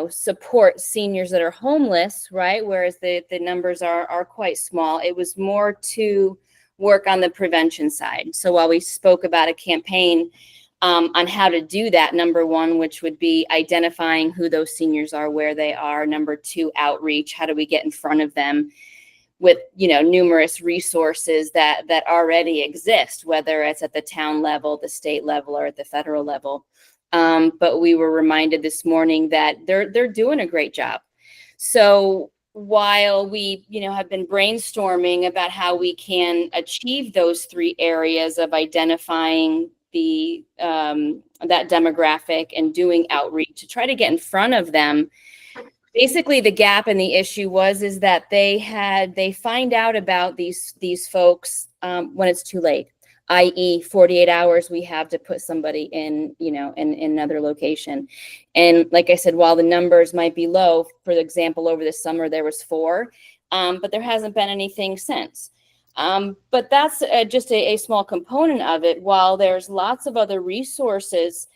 support seniors that are homeless, right? Whereas the numbers are quite small. It was more to work on the prevention side. So while we spoke about a campaign on how to do that, number one, which would be identifying who those seniors are, where they are. Number two, outreach. How do we get in front of them with, numerous resources that already exist, whether it's at the town level, the state level, or at the federal level. But we were reminded this morning that they're doing a great job. So while we, have been brainstorming about how we can achieve those three areas of identifying that demographic and doing outreach to try to get in front of them, basically the gap and the issue is that they find out about these folks when it's too late. i.e. 48 hours we have to put somebody in, in another location. And like I said, while the numbers might be low, for example, over the summer, there was 4, but there hasn't been anything since. But that's just a small component of it, while there's lots of other resources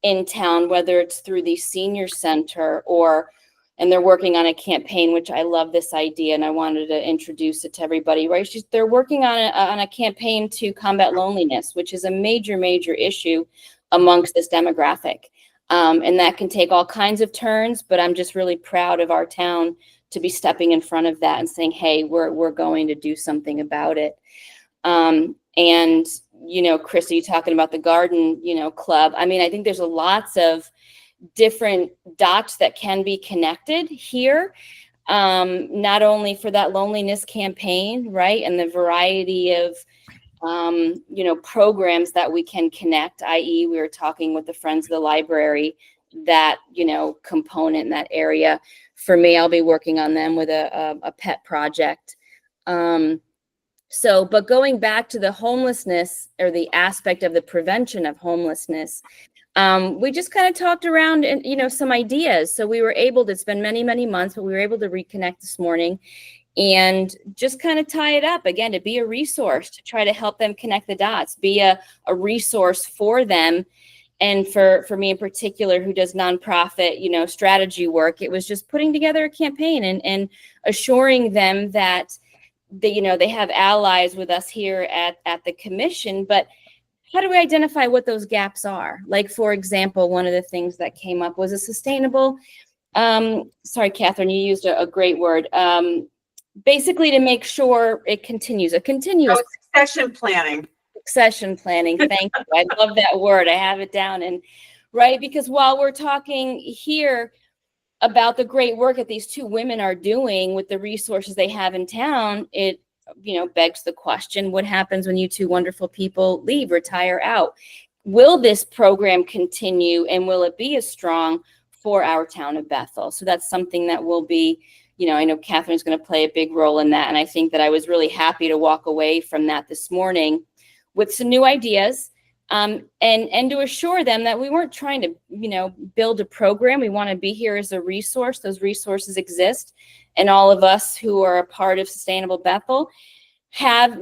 in town, whether it's through the senior center and they're working on a campaign, which I love this idea, and I wanted to introduce it to everybody, right? They're working on a campaign to combat loneliness, which is a major, major issue amongst this demographic. And that can take all kinds of turns, but I'm just really proud of our town to be stepping in front of that and saying, hey, we're going to do something about it. And, Christy, talking about the garden, club. I mean, I think there's lots of different dots that can be connected here, not only for that loneliness campaign, right? And the variety of, programs that we can connect, i.e. we were talking with the Friends of the Library, that, component in that area. For me, I'll be working on them with a pet project. But going back to the homelessness, or the aspect of the prevention of homelessness, we just kind of talked around and, some ideas. So we were able to spend many, many months, but we were able to reconnect this morning and just kind of tie it up again, to be a resource, to try to help them connect the dots, be a resource for them. And for me in particular, who does nonprofit, strategy work, it was just putting together a campaign and assuring them that they have allies with us here at the commission, but how do we identify what those gaps are? Like, for example, one of the things that came up was a sustainable Sorry, Catherine, you used a great word. Basically to make sure it continues, a continuous Succession planning. succession planning. Thank you. I love that word. I have it down. And right, because while we're talking here about the great work that these two women are doing with the resources they have in town, it, begs the question, what happens when you two wonderful people leave, retire out? Will this program continue, and will it be as strong for our town of Bethel? So that's something that will be, I know Catherine's going to play a big role in that. And I think that I was really happy to walk away from that this morning with some new ideas, and to assure them that we weren't trying to, build a program. We want to be here as a resource. Those resources exist. And all of us who are a part of Sustainable Bethel have,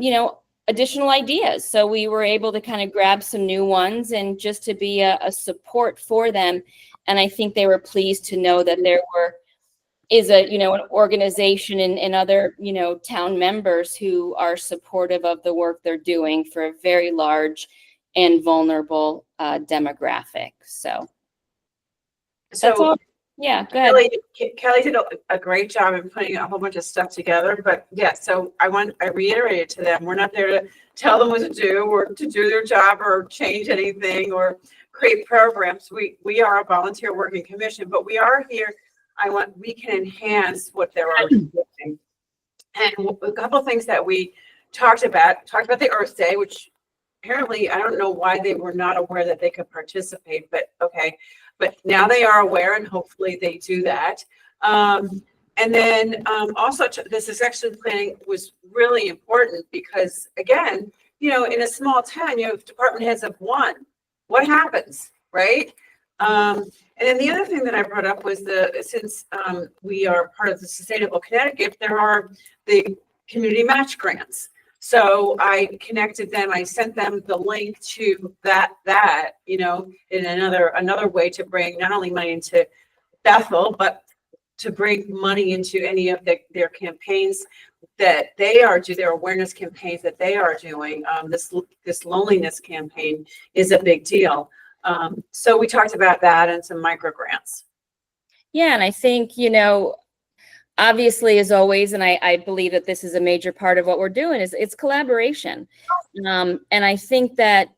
additional ideas. So we were able to kind of grab some new ones and just to be a support for them. And I think they were pleased to know that there is an organization and other, town members who are supportive of the work they're doing for a very large and vulnerable demographic. So that's all. Yeah, go ahead. Kelly did a great job in putting a whole bunch of stuff together, but yeah, so I reiterated to them, we're not there to tell them what to do or to do their job or change anything or create programs. We are a volunteer working commission, but we are here. We can enhance what they're already doing. And a couple of things that we talked about the Earth Day, which apparently, I don't know why they were not aware that they could participate, but okay. But now they are aware, and hopefully they do that. And then also the succession planning was really important because, again, in a small town, you have department heads of one. What happens, right? And then the other thing that I brought up was since we are part of the Sustainable Connecticut, there are the community match grants. So I connected them. I sent them the link to that, in another way to bring not only money into Bethel, but to bring money into any of their campaigns that they are doing, their awareness campaigns that they are doing. This loneliness campaign is a big deal. So we talked about that and some micro grants. Yeah, and I think, obviously, as always, and I believe that this is a major part of what we're doing, is it's collaboration. And I think that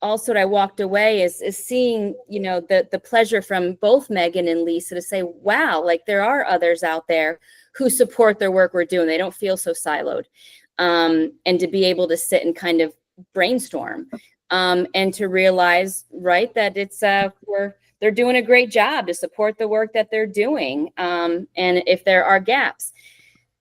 also what I walked away is seeing, the pleasure from both Megan and Lisa to say, wow, like there are others out there who support their work we're doing. They don't feel so siloed. And to be able to sit and kind of brainstorm and to realize, right, that it's they're doing a great job to support the work that they're doing. And if there are gaps.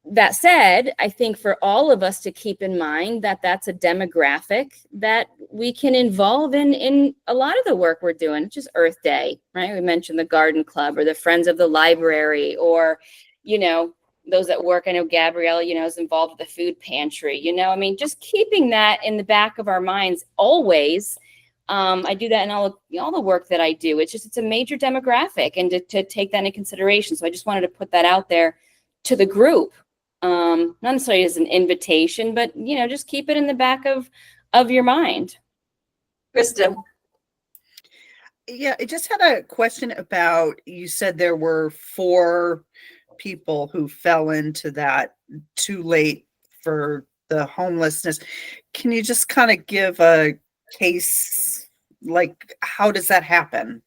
That said, I think for all of us to keep in mind that that's a demographic that we can involve in a lot of the work we're doing, just Earth Day, right? We mentioned the Garden Club or the Friends of the Library or, those at work. I know Gabrielle, is involved with the food pantry, just keeping that in the back of our minds always. I do that in all the work that I do. It's a major demographic and to take that into consideration. So I just wanted to put that out there to the group. Not necessarily as an invitation, but just keep it in the back of your mind. Kristen. Yeah, I just had a question about, you said there were 4 people who fell into that too late for the homelessness. Can you just kind of give a case, like how does that happen?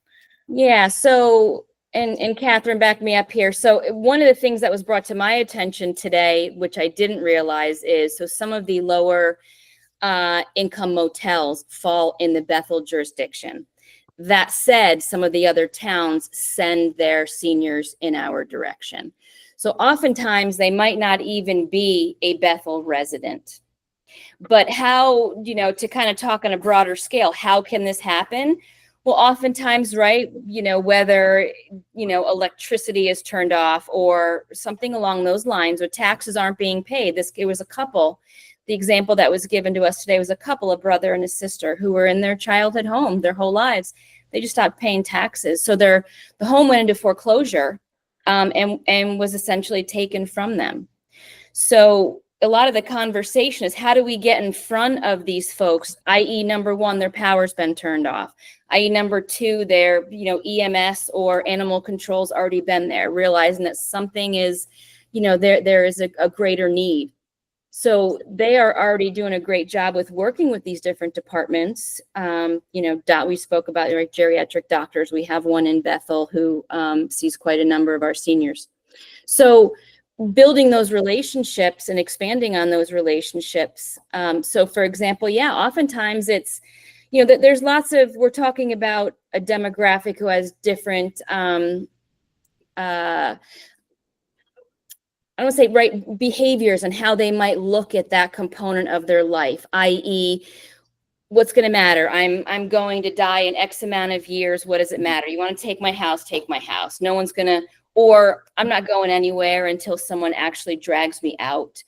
Yeah, so and Catherine, back me up here. So one of the things that was brought to my attention today, which I didn't realize, is so some of the lower income motels fall in the Bethel jurisdiction. That said, some of the other towns send their seniors in our direction. So oftentimes they might not even be a Bethel resident. But how, to kind of talk on a broader scale, how can this happen? Well, oftentimes, right, whether, electricity is turned off or something along those lines, or taxes aren't being paid. It was a couple. The example that was given to us today was a couple, a brother and a sister, who were in their childhood home their whole lives. They just stopped paying taxes. So the home went into foreclosure and was essentially taken from them. So a lot of the conversation is how do we get in front of these folks, i.e. number one, their power's been turned off, i.e. number two, their, EMS or animal control's already been there, realizing that something is, there is a greater need. So they are already doing a great job with working with these different departments. We spoke about geriatric doctors. We have one in Bethel who sees quite a number of our seniors. So building those relationships and expanding on those relationships. So for example, oftentimes it's, that there's lots of, we're talking about a demographic who has different, I don't say behaviors and how they might look at that component of their life, i.e. what's going to matter? I'm going to die in X amount of years. What does it matter? You want to take my house? Take my house. No one's going to, or I'm not going anywhere until someone actually drags me out.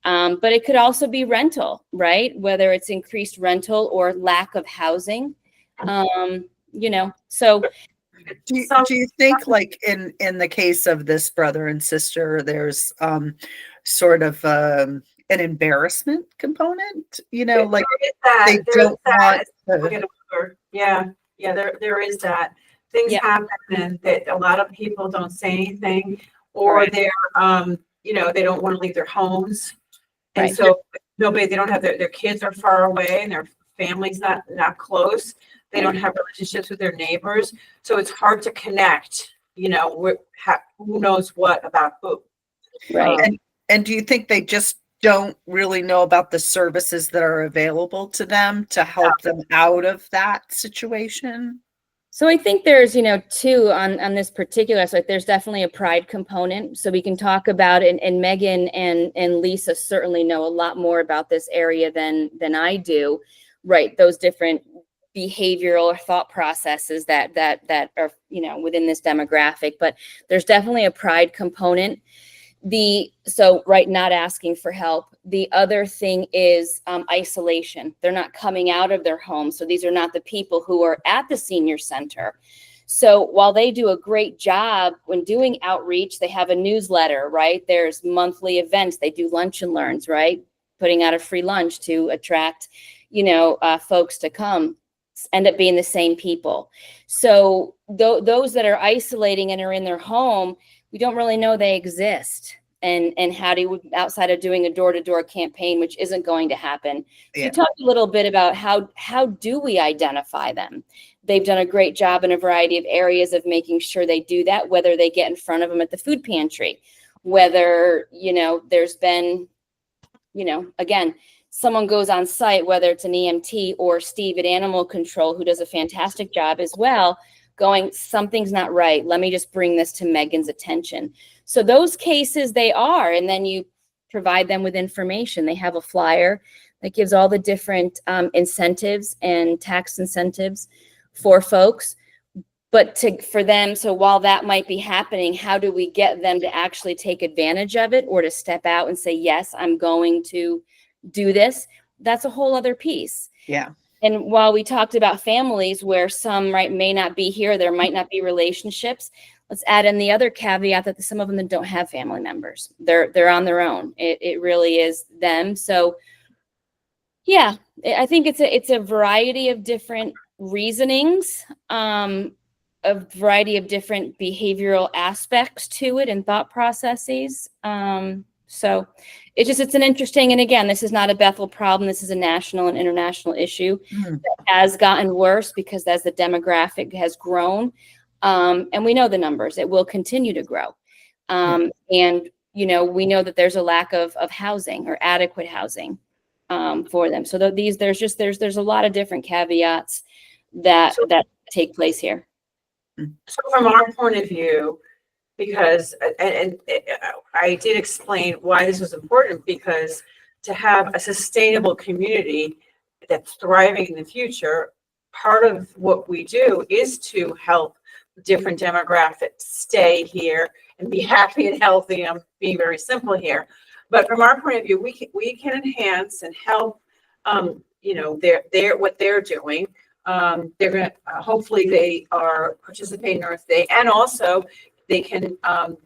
But it could also be rental, right? Whether it's increased rental or lack of housing, so. Do you think, like in the case of this brother and sister, there's sort of an embarrassment component? Like they don't want to. Yeah, there is that. Things happen that a lot of people don't say anything, or they're they don't want to leave their homes, and so they don't have their kids are far away and their family's not close. They don't have relationships with their neighbors, so it's hard to connect. Who knows what about who, right? And do you think they just don't really know about the services that are available to them to help them out of that situation? So I think there's, two on this particular. So there's definitely a pride component. So we can talk about it, and Megan and Lisa certainly know a lot more about this area than I do. Right, those different behavioral or thought processes that are within this demographic, but there's definitely a pride component. Not asking for help. The other thing is isolation. They're not coming out of their home, so these are not the people who are at the senior center. So while they do a great job when doing outreach, they have a newsletter, right? There's monthly events. They do lunch and learns, right? Putting out a free lunch to attract folks to come. End up being the same people. So those that are isolating and are in their home, we don't really know they exist. And how do you, outside of doing a door-to-door campaign, which isn't going to happen. So you talked a little bit about how do we identify them? They've done a great job in a variety of areas of making sure they do that, whether they get in front of them at the food pantry, whether, there's been, again, someone goes on site, whether it's an EMT or Steve at Animal Control, who does a fantastic job as well, going, something's not right. Let me just bring this to Megan's attention. So those cases they are, and then you provide them with information. They have a flyer that gives all the different incentives and tax incentives for folks. But for them, so while that might be happening, how do we get them to actually take advantage of it or to step out and say, yes, I'm going to do this? That's a whole other piece. Yeah. And while we talked about families where some may not be here, there might not be relationships, let's add in the other caveat that some of them don't have family members. They're on their own. It really is them. So yeah, I think it's a variety of different reasonings, a variety of different behavioral aspects to it and thought processes. So it's an interesting, and again, this is not a Bethel problem. This is a national and international issue that has gotten worse because as the demographic has grown, and we know the numbers, it will continue to grow. And, we know that there's a lack of housing or adequate housing for them. So there's a lot of different caveats that take place here. So from our point of view, because, and I did explain why this was important, because to have a sustainable community that's thriving in the future, part of what we do is to help different demographics stay here and be happy and healthy. I'm being very simple here. But from our point of view, we can enhance and help, what they're doing. They're going to, hopefully they are participating in Earth Day, and also they can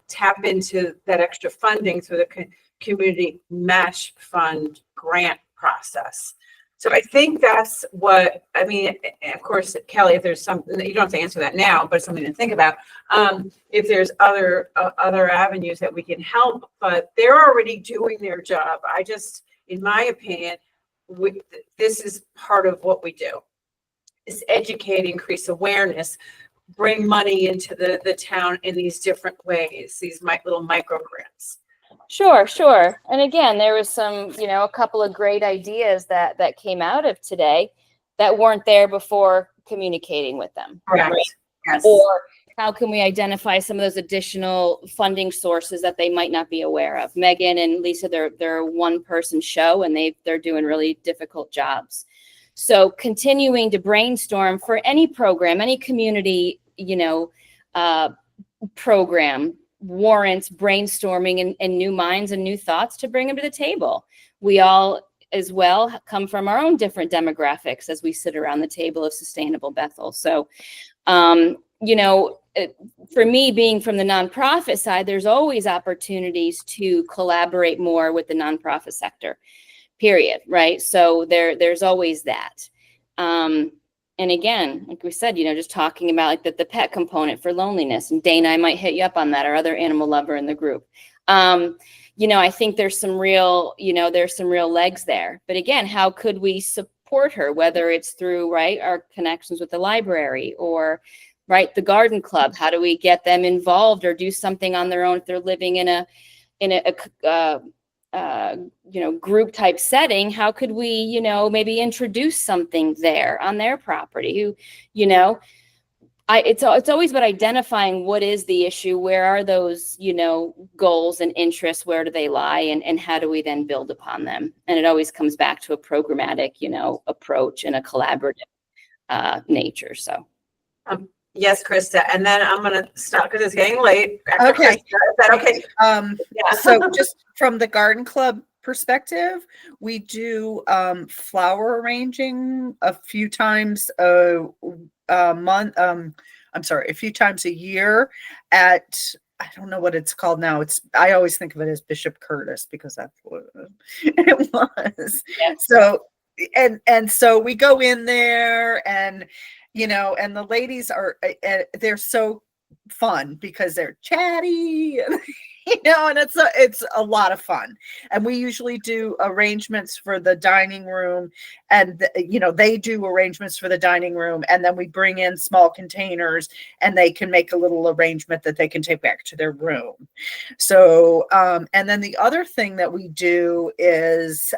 tap into that extra funding through the community match fund grant process. So I think that's what, I mean, of course, Kelly, if there's something, you don't have to answer that now, but it's something to think about. If there's other avenues that we can help, but they're already doing their job. I just, in my opinion, this is part of what we do, is educate, increase awareness, bring money into the town in these different ways, these little micro grants. Sure, sure. And again, there was some, a couple of great ideas that came out of today that weren't there before communicating with them. Correct. Right? Yes. Or how can we identify some of those additional funding sources that they might not be aware of? Megan and Lisa, they're a one-person show, and they're doing really difficult jobs. So continuing to brainstorm for any program, any community, program warrants brainstorming and new minds and new thoughts to bring them to the table. We all as well come from our own different demographics as we sit around the table of Sustainable Bethel. So, for me, being from the nonprofit side, there's always opportunities to collaborate more with the nonprofit sector, period. Right. So there's always that. And again, like we said, just talking about like the pet component for loneliness, and Dana, I might hit you up on that, our other animal lover in the group. I think there's some real legs there. But again, how could we support her, whether it's through, our connections with the library or, the garden club? How do we get them involved or do something on their own if they're living in a group type setting? How could we, maybe introduce something there on their property? It's always about identifying what is the issue, where are those, goals and interests, where do they lie, and how do we then build upon them? And it always comes back to a programmatic, approach and a collaborative nature. So. Yes, Krista, and then I'm gonna stop because it's getting late. Okay. Krista, is that okay? Yeah. So just from the garden club perspective, we do flower arranging a few times a month. A few times a year at, I don't know what it's called now. I always think of it as Bishop Curtis because that's what it was. Yeah. So and so we go in there and and the ladies they're so fun because they're chatty and and it's a lot of fun. And we usually do arrangements for the dining room, and they do arrangements for the dining room, and then we bring in small containers and they can make a little arrangement that they can take back to their room. So and then the other thing that we do is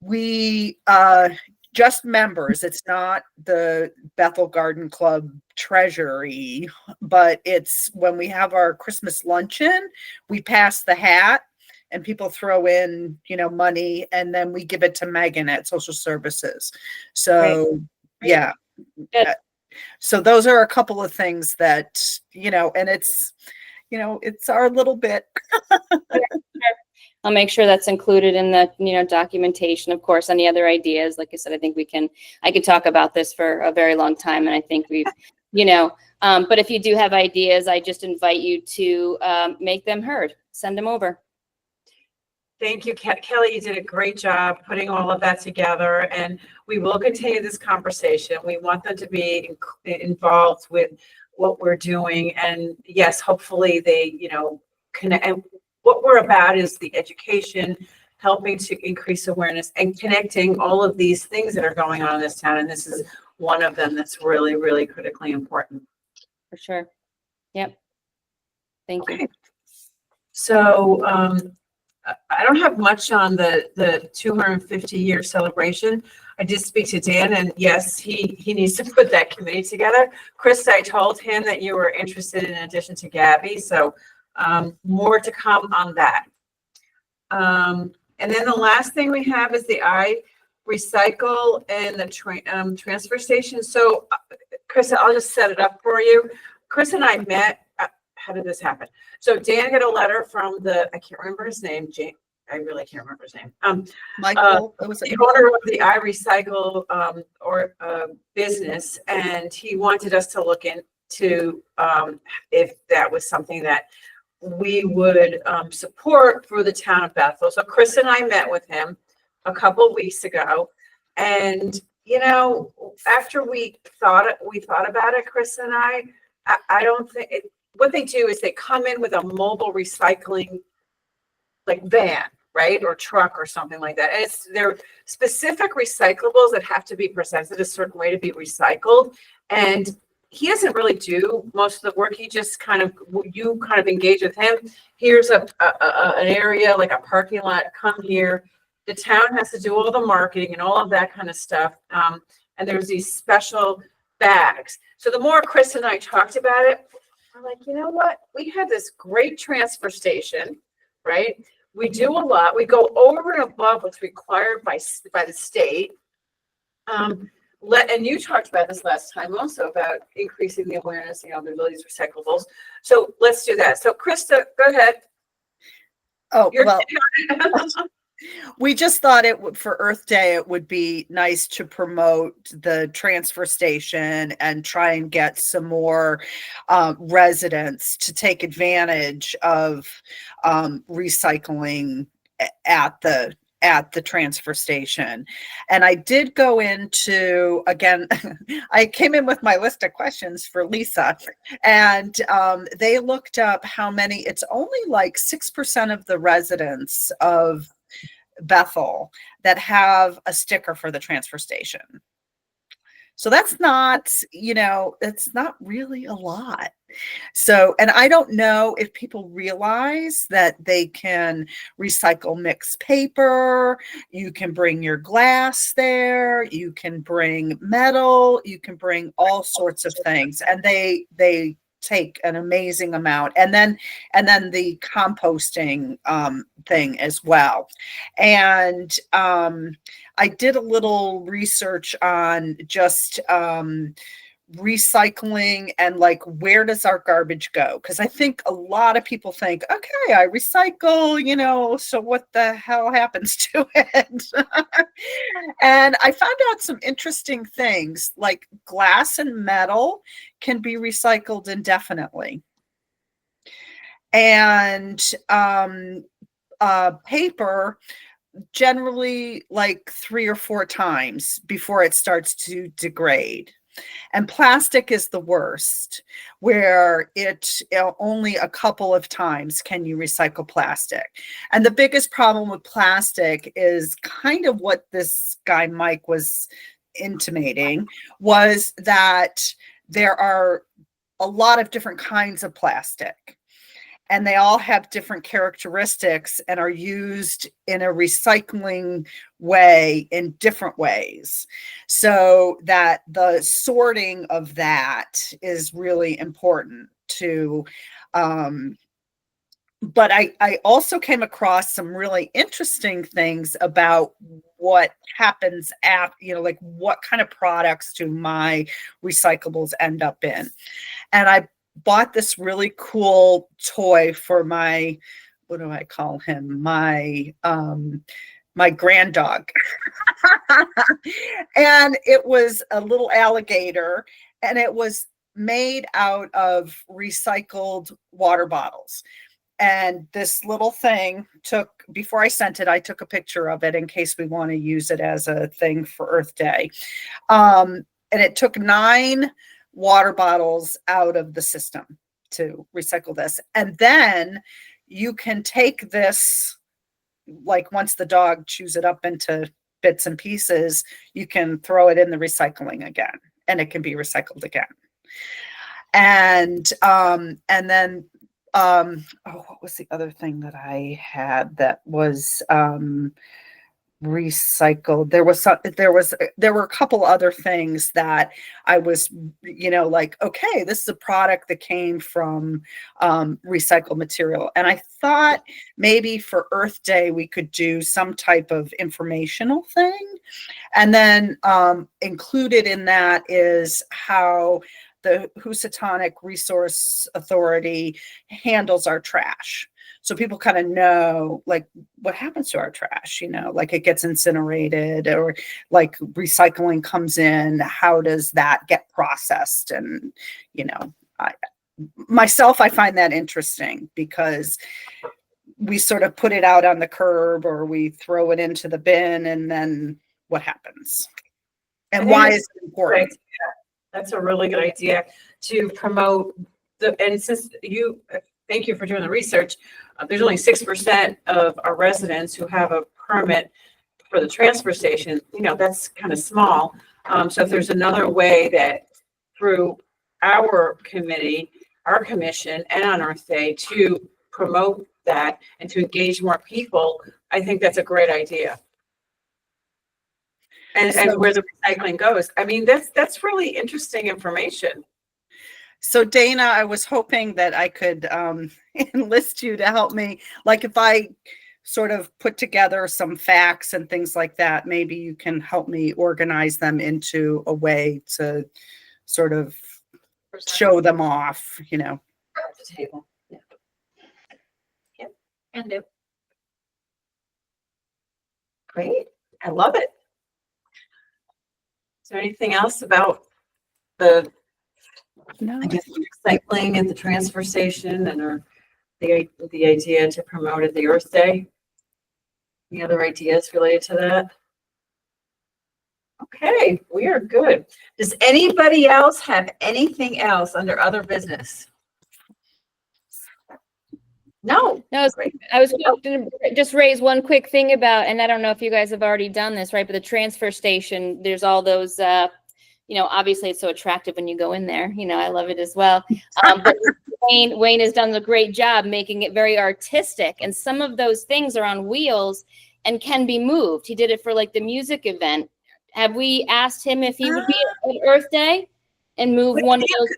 we just members. It's not the Bethel Garden Club treasury, but it's when we have our Christmas luncheon, we pass the hat and people throw in, money, and then we give it to Megan at Social Services. So, yeah. Good. So those are a couple of things that, and it's, it's our little bit. I'll make sure that's included in the, documentation. Of course, any other ideas, like I said, I think I could talk about this for a very long time. And I think we've, but if you do have ideas, I just invite you to make them heard, send them over. Thank you, Kelly. You did a great job putting all of that together, and we will continue this conversation. We want them to be involved with what we're doing. And yes, hopefully they, connect. And what we're about is the education, helping to increase awareness and connecting all of these things that are going on in this town. And this is one of them that's really, really critically important. For sure. Yep. Thank you. Okay. So I don't have much on the 250-year celebration. I did speak to Dan, and yes, he needs to put that committee together. Chris, I told him that you were interested in addition to Gabby. So more to come on that. And then the last thing we have is the recycle and the transfer station. So Chris, I'll just set it up for you. Chris and I met. How did this happen? So Dan got a letter from I can't remember his name. I really can't remember his name. Michael, the owner of the iRecycle business, and he wanted us to look into if that was something that we would support for the town of Bethel. So Chris and I met with him a couple of weeks ago, and you know, after we thought about it, Chris and I don't think what they do is they come in with a mobile recycling like van, right, or truck or something like that. And they're specific recyclables that have to be presented a certain way to be recycled, and he doesn't really do most of the work. He just you kind of engage with him. Here's an area like a parking lot. Come here. The town has to do all the marketing and all of that kind of stuff. And there's these special bags. So the more Chris and I talked about it, we're like, you know what? We have this great transfer station, right? We do a lot. We go over and above what's required by the state. And you talked about this last time also about increasing the awareness, of these recyclables. So let's do that. So Krista, go ahead. Oh, well, we just thought for Earth Day, it would be nice to promote the transfer station and try and get some more residents to take advantage of recycling at the transfer station. And I did go into, again, I came in with my list of questions for Lisa, and they looked up how many, it's only like 6% of the residents of Bethel that have a sticker for the transfer station. So that's not, it's not really a lot. So, and I don't know if people realize that they can recycle mixed paper, you can bring your glass there, you can bring metal, you can bring all sorts of things. And they take an amazing amount, and then the composting thing as well. And I did a little research on just recycling and like, where does our garbage go? Because I think a lot of people think, okay, I recycle, so what the hell happens to it? And I found out some interesting things, like glass and metal can be recycled indefinitely. And paper, generally like 3 or 4 times before it starts to degrade. And plastic is the worst, where only a couple of times can you recycle plastic. And the biggest problem with plastic is kind of what this guy Mike was intimating, was that there are a lot of different kinds of plastic, and they all have different characteristics and are used in a recycling way in different ways. So that the sorting of that is really important to, but I also came across some really interesting things about what happens after, like what kind of products do my recyclables end up in. And I bought this really cool toy for my, what do I call him? My grand dog. And it was a little alligator, and it was made out of recycled water bottles. And this little thing before I sent it, I took a picture of it in case we want to use it as a thing for Earth Day. And it took 9 water bottles out of the system to recycle this. And then you can take this, like once the dog chews it up into bits and pieces, you can throw it in the recycling again, and it can be recycled again. And then what was the other thing that I had that was recycled? There were a couple other things that I was, like, okay, this is a product that came from recycled material. And I thought maybe for Earth Day, we could do some type of informational thing. And then included in that is how the Housatonic Resource Authority handles our trash. So people kind of know, like, what happens to our trash, like it gets incinerated, or like recycling comes in, how does that get processed? And, myself, I find that interesting because we sort of put it out on the curb or we throw it into the bin, and then what happens? And why is it important? That's a really good idea to promote and since thank you for doing the research. There's only 6% of our residents who have a permit for the transfer station. That's kind of small. So if there's another way that through our committee, our commission, and on Earth Day to promote that and to engage more people, I think that's a great idea. And where the recycling goes. I mean, that's really interesting information. So Dana, I was hoping that I could enlist you to help me. Like if I sort of put together some facts and things like that, maybe you can help me organize them into a way to sort of show them off, At the table. Yeah. And do. Great. I love it. Is there anything else about the recycling at the transfer station or the idea to promote it the Earth Day? Any other ideas related to that? Okay, we are good. Does anybody else have anything else under other business? No. No, I was going to just raise one quick thing about, and I don't know if you guys have already done this, right? But the transfer station, there's all those, obviously it's so attractive when you go in there. I love it as well. But Wayne has done a great job making it very artistic. And some of those things are on wheels and can be moved. He did it for like the music event. Have we asked him if he would be at Earth Day and move one of those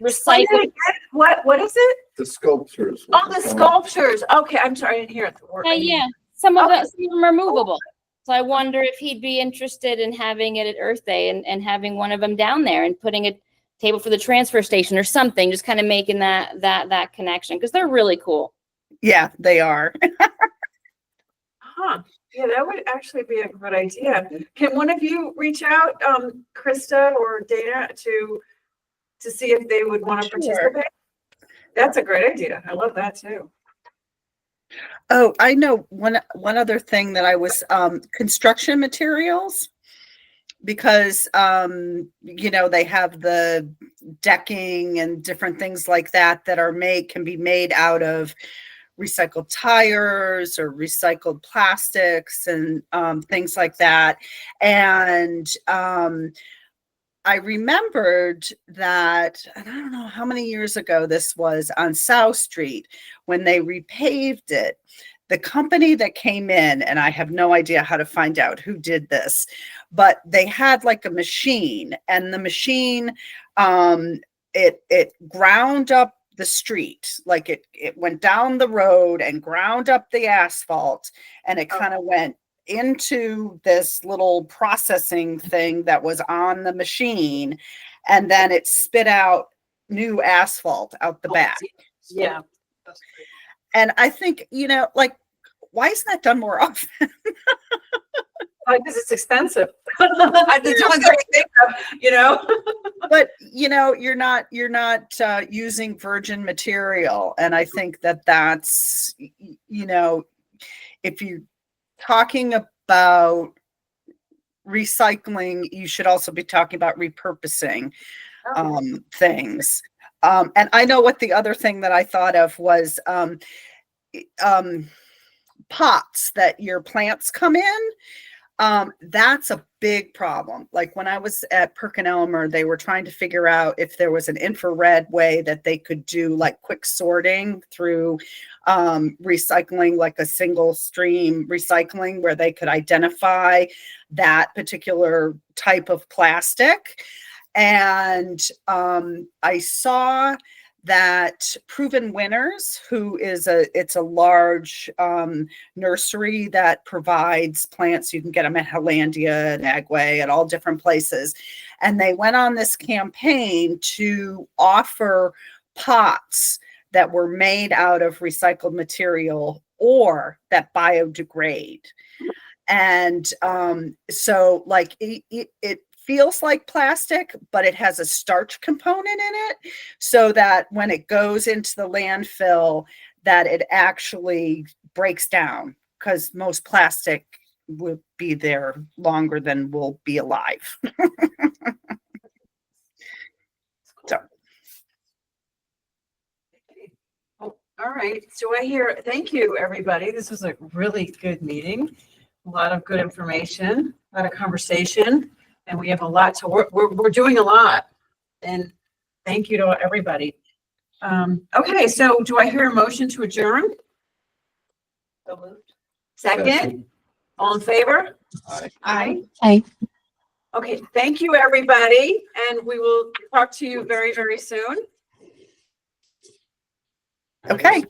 recycled? What is it? The sculptures. Oh, the sculptures. Okay, I'm sorry, I didn't hear it. Yeah. Some of them are movable. So I wonder if he'd be interested in having it at Earth Day and having one of them down there and putting a table for the transfer station or something, just kind of making that connection because they're really cool. Yeah, they are. Huh. Yeah, that would actually be a good idea. Can one of you reach out, Krista or Dana, to see if they would want to participate? That's a great idea. I love that too. Oh, I know one other thing that I was construction materials, because they have the decking and different things like that can be made out of recycled tires or recycled plastics and things like that. And I remembered that, and I don't know how many years ago this was, on South Street when they repaved it. The company that came in, and I have no idea how to find out who did this, but they had like a machine, and the machine, it ground up the street, like it went down the road and ground up the asphalt, and it kind of went into this little processing thing that was on the machine, and then it spit out new asphalt out the back. Yeah. And I think, why isn't that done more often? Because it's expensive. I think someone's going to think of, But you're not using virgin material, and I think that's if you're talking about recycling, you should also be talking about repurposing things. And I know what the other thing that I thought of was pots that your plants come in. That's a big problem. Like when I was at Perkin-Elmer, they were trying to figure out if there was an infrared way that they could do like quick sorting through recycling, like a single stream recycling, where they could identify that particular type of plastic. And I saw that Proven Winners, it's a large nursery that provides plants. You can get them at Hollandia and Agway at all different places. And they went on this campaign to offer pots that were made out of recycled material or that biodegrade. And so like it feels like plastic, but it has a starch component in it, so that when it goes into the landfill, that it actually breaks down, because most plastic will be there longer than we'll be alive. So. Oh, all right. So I hear, thank you, everybody. This was a really good meeting. A lot of good information, a lot of conversation, and we have a lot to work. We're doing a lot. And thank you to everybody. Okay, so do I hear a motion to adjourn? Second, all in favor? Aye. Aye. Okay, thank you, everybody, and we will talk to you very, very soon. Okay.